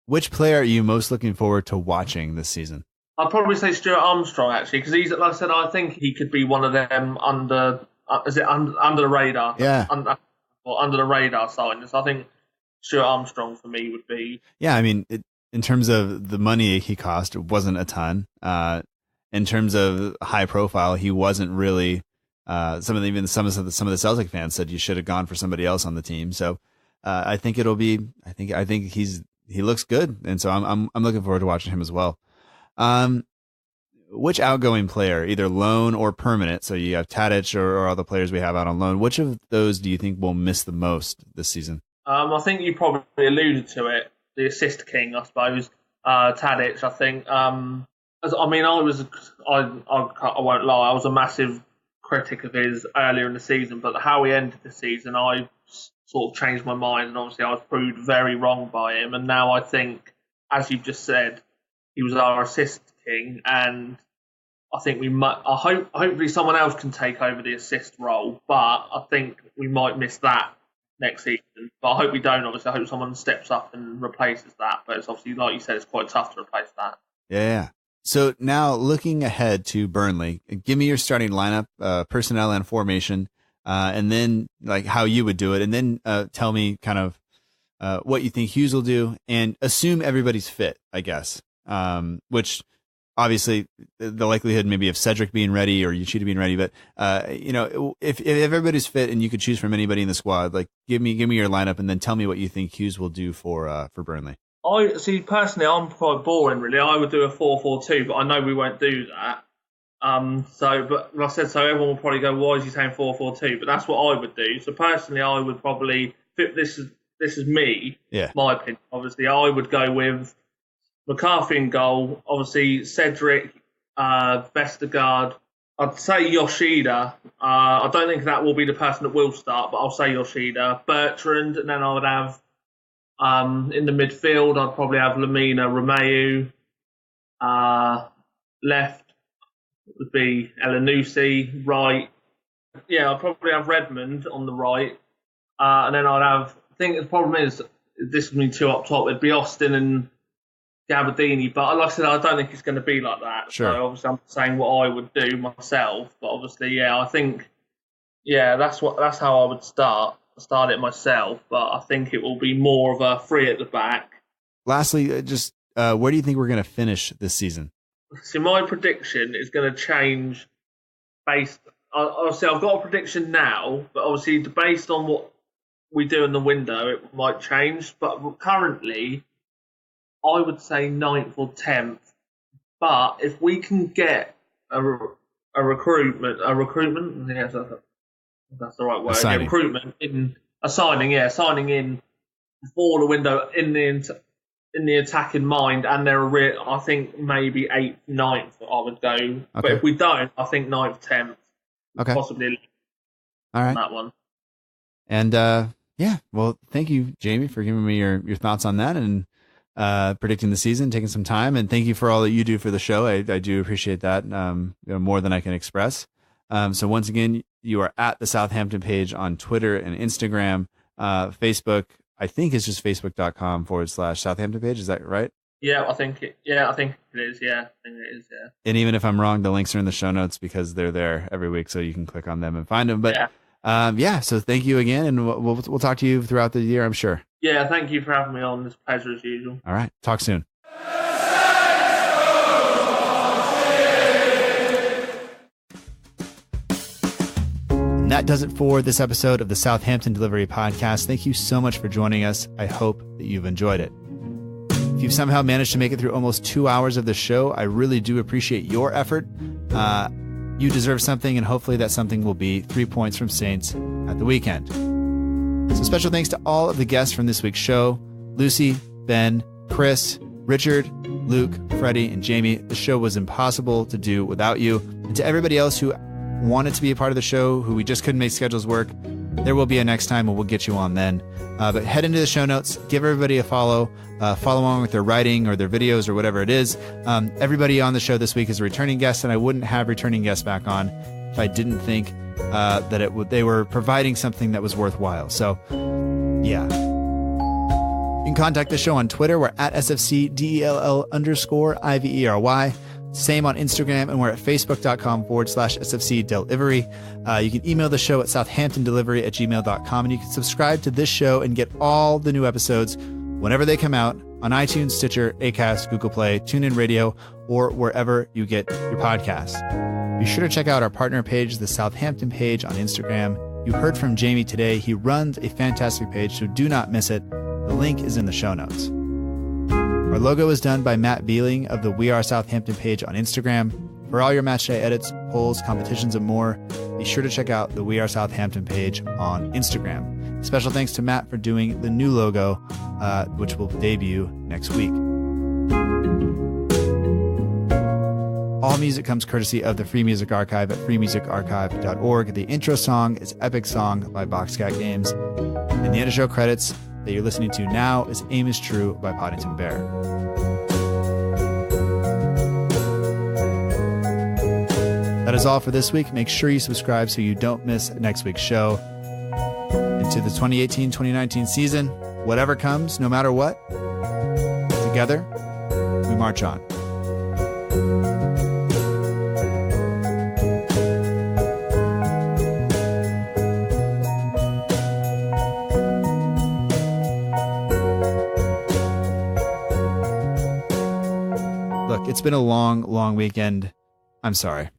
Speaker 6: Which player are you most looking forward to watching this season?
Speaker 13: I'd probably say Stuart Armstrong, actually, because he's, like I said, I think he could be one of them under the radar?
Speaker 6: Yeah.
Speaker 13: Under the radar signings. I think Stuart Armstrong for me would be.
Speaker 6: Yeah, I mean, in terms of the money he cost, it wasn't a ton. In terms of high profile, he wasn't really. Some of the Celtic fans said you should have gone for somebody else on the team. So I think it'll be. I think he looks good, and so I'm looking forward to watching him as well. Which outgoing player, either loan or permanent, so you have Tadic or all the players we have out on loan, which of those do you think will miss the most this season?
Speaker 13: I think you probably alluded to it, the assist king, I suppose. Tadic, I think. I won't lie, I was a massive critic of his earlier in the season, but how he ended the season, I sort of changed my mind, and obviously I was proved very wrong by him. And now I think, as you've just said, he was our assist king, and I think we might. Hopefully, someone else can take over the assist role, but I think we might miss that next season. But I hope we don't. Obviously, I hope someone steps up and replaces that. But it's obviously, like you said, it's quite tough to replace that.
Speaker 6: Yeah. So now, looking ahead to Burnley, give me your starting lineup, personnel and formation, and then like how you would do it, and then tell me kind of what you think Hughes will do, and assume everybody's fit, I guess. Which obviously the likelihood maybe of Cedric being ready or Yoshida being ready, but if everybody's fit and you could choose from anybody in the squad, like give me your lineup and then tell me what you think Hughes will do for Burnley.
Speaker 13: I see, personally, I'm quite boring really. I would do a 4-4-2, but I know we won't do that. But like I said, so everyone will probably go, why is he saying 4-4-2? But that's what I would do. So personally, I would probably this is me, my opinion. Obviously, I would go with McCarthy in goal, obviously Cedric, Vestergaard. I'd say Yoshida. I don't think that will be the person that will start, but I'll say Yoshida. Bertrand, and then I would have in the midfield, I'd probably have Lamina, Romeu. Left would be Elanusi. Right, I'd probably have Redmond on the right. And then I'd have, I think the problem is, this would be 2 up top. It'd be Austin and Gabardini, but like I said, I don't think it's going to be like that.
Speaker 6: Sure.
Speaker 13: So obviously, I'm saying what I would do myself, but obviously, I think, that's how I would start it myself. But I think it will be more of a 3 at the back.
Speaker 6: Lastly, just where do you think we're going to finish this season?
Speaker 13: So my prediction is going to change based. Obviously, I've got a prediction now, but obviously, based on what we do in the window, it might change. But currently, I would say 9th or 10th. But if we can get a recruitment, yes, that's the right word. Signing in before the window in the attacking mind, and I think maybe 8th, 9th I would go. Okay. But if we don't, I think 9th, 10th, possibly.
Speaker 6: All right,
Speaker 13: on that one.
Speaker 6: And well, thank you, Jamie, for giving me your thoughts on that and predicting the season, taking some time, and thank you for all that you do for the show. I do appreciate that more than I can express. So once again, you are at the Southampton page on Twitter and Instagram. Facebook, I think, is just facebook.com/Southampton page. Is that right?
Speaker 13: Yeah, I think it is. Yeah, I think it is. Yeah.
Speaker 6: And even if I'm wrong, the links are in the show notes because they're there every week, so you can click on them and find them. But so thank you again, and we'll talk to you throughout the year, I'm sure.
Speaker 13: Yeah, thank you for having me on. It's a pleasure as usual.
Speaker 6: All right, talk soon. And that does it for this episode of the Southampton Delivery Podcast. Thank you so much for joining us. I hope that you've enjoyed it. If you've somehow managed to make it through almost 2 hours of the show, I really do appreciate your effort. You deserve something, and hopefully that something will be 3 points from Saints at the weekend. So special thanks to all of the guests from this week's show: Lucy, Ben, Chris, Richard, Luke, Freddie, and Jamie. The show was impossible to do without you. And to everybody else who wanted to be a part of the show, who we just couldn't make schedules work, there will be a next time, and we'll get you on then. But head into the show notes, give everybody a follow along with their writing or their videos or whatever it is. Everybody on the show this week is a returning guest, and I wouldn't have returning guests back on if I didn't think that they were providing something that was worthwhile. So, yeah. You can contact the show on Twitter. We're at SFCDELL_IVERY. Same on Instagram, and we're at facebook.com/SFC Delivery. You can email the show at southamptondelivery@gmail.com, and you can subscribe to this show and get all the new episodes whenever they come out on iTunes, Stitcher, Acast, Google Play, TuneIn Radio, or wherever you get your podcasts. Be sure to check out our partner page, the Southampton page on Instagram. You heard from Jamie today. He runs a fantastic page, so do not miss it. The link is in the show notes. Our logo is done by Matt Beeling of the We Are Southampton page on Instagram. For all your matchday edits, polls, competitions, and more, be sure to check out the We Are Southampton page on Instagram. Special thanks to Matt for doing the new logo, which will debut next week. All music comes courtesy of the Free Music Archive at freemusicarchive.org. The intro song is Epic Song by Boxcat Games. And the end of show credits that you're listening to now is Aim is True by Poddington Bear. That is all for this week. Make sure you subscribe so you don't miss next week's show. Into the 2018-2019 season, whatever comes, no matter what, together, we march on. Look, it's been a long, long weekend. I'm sorry.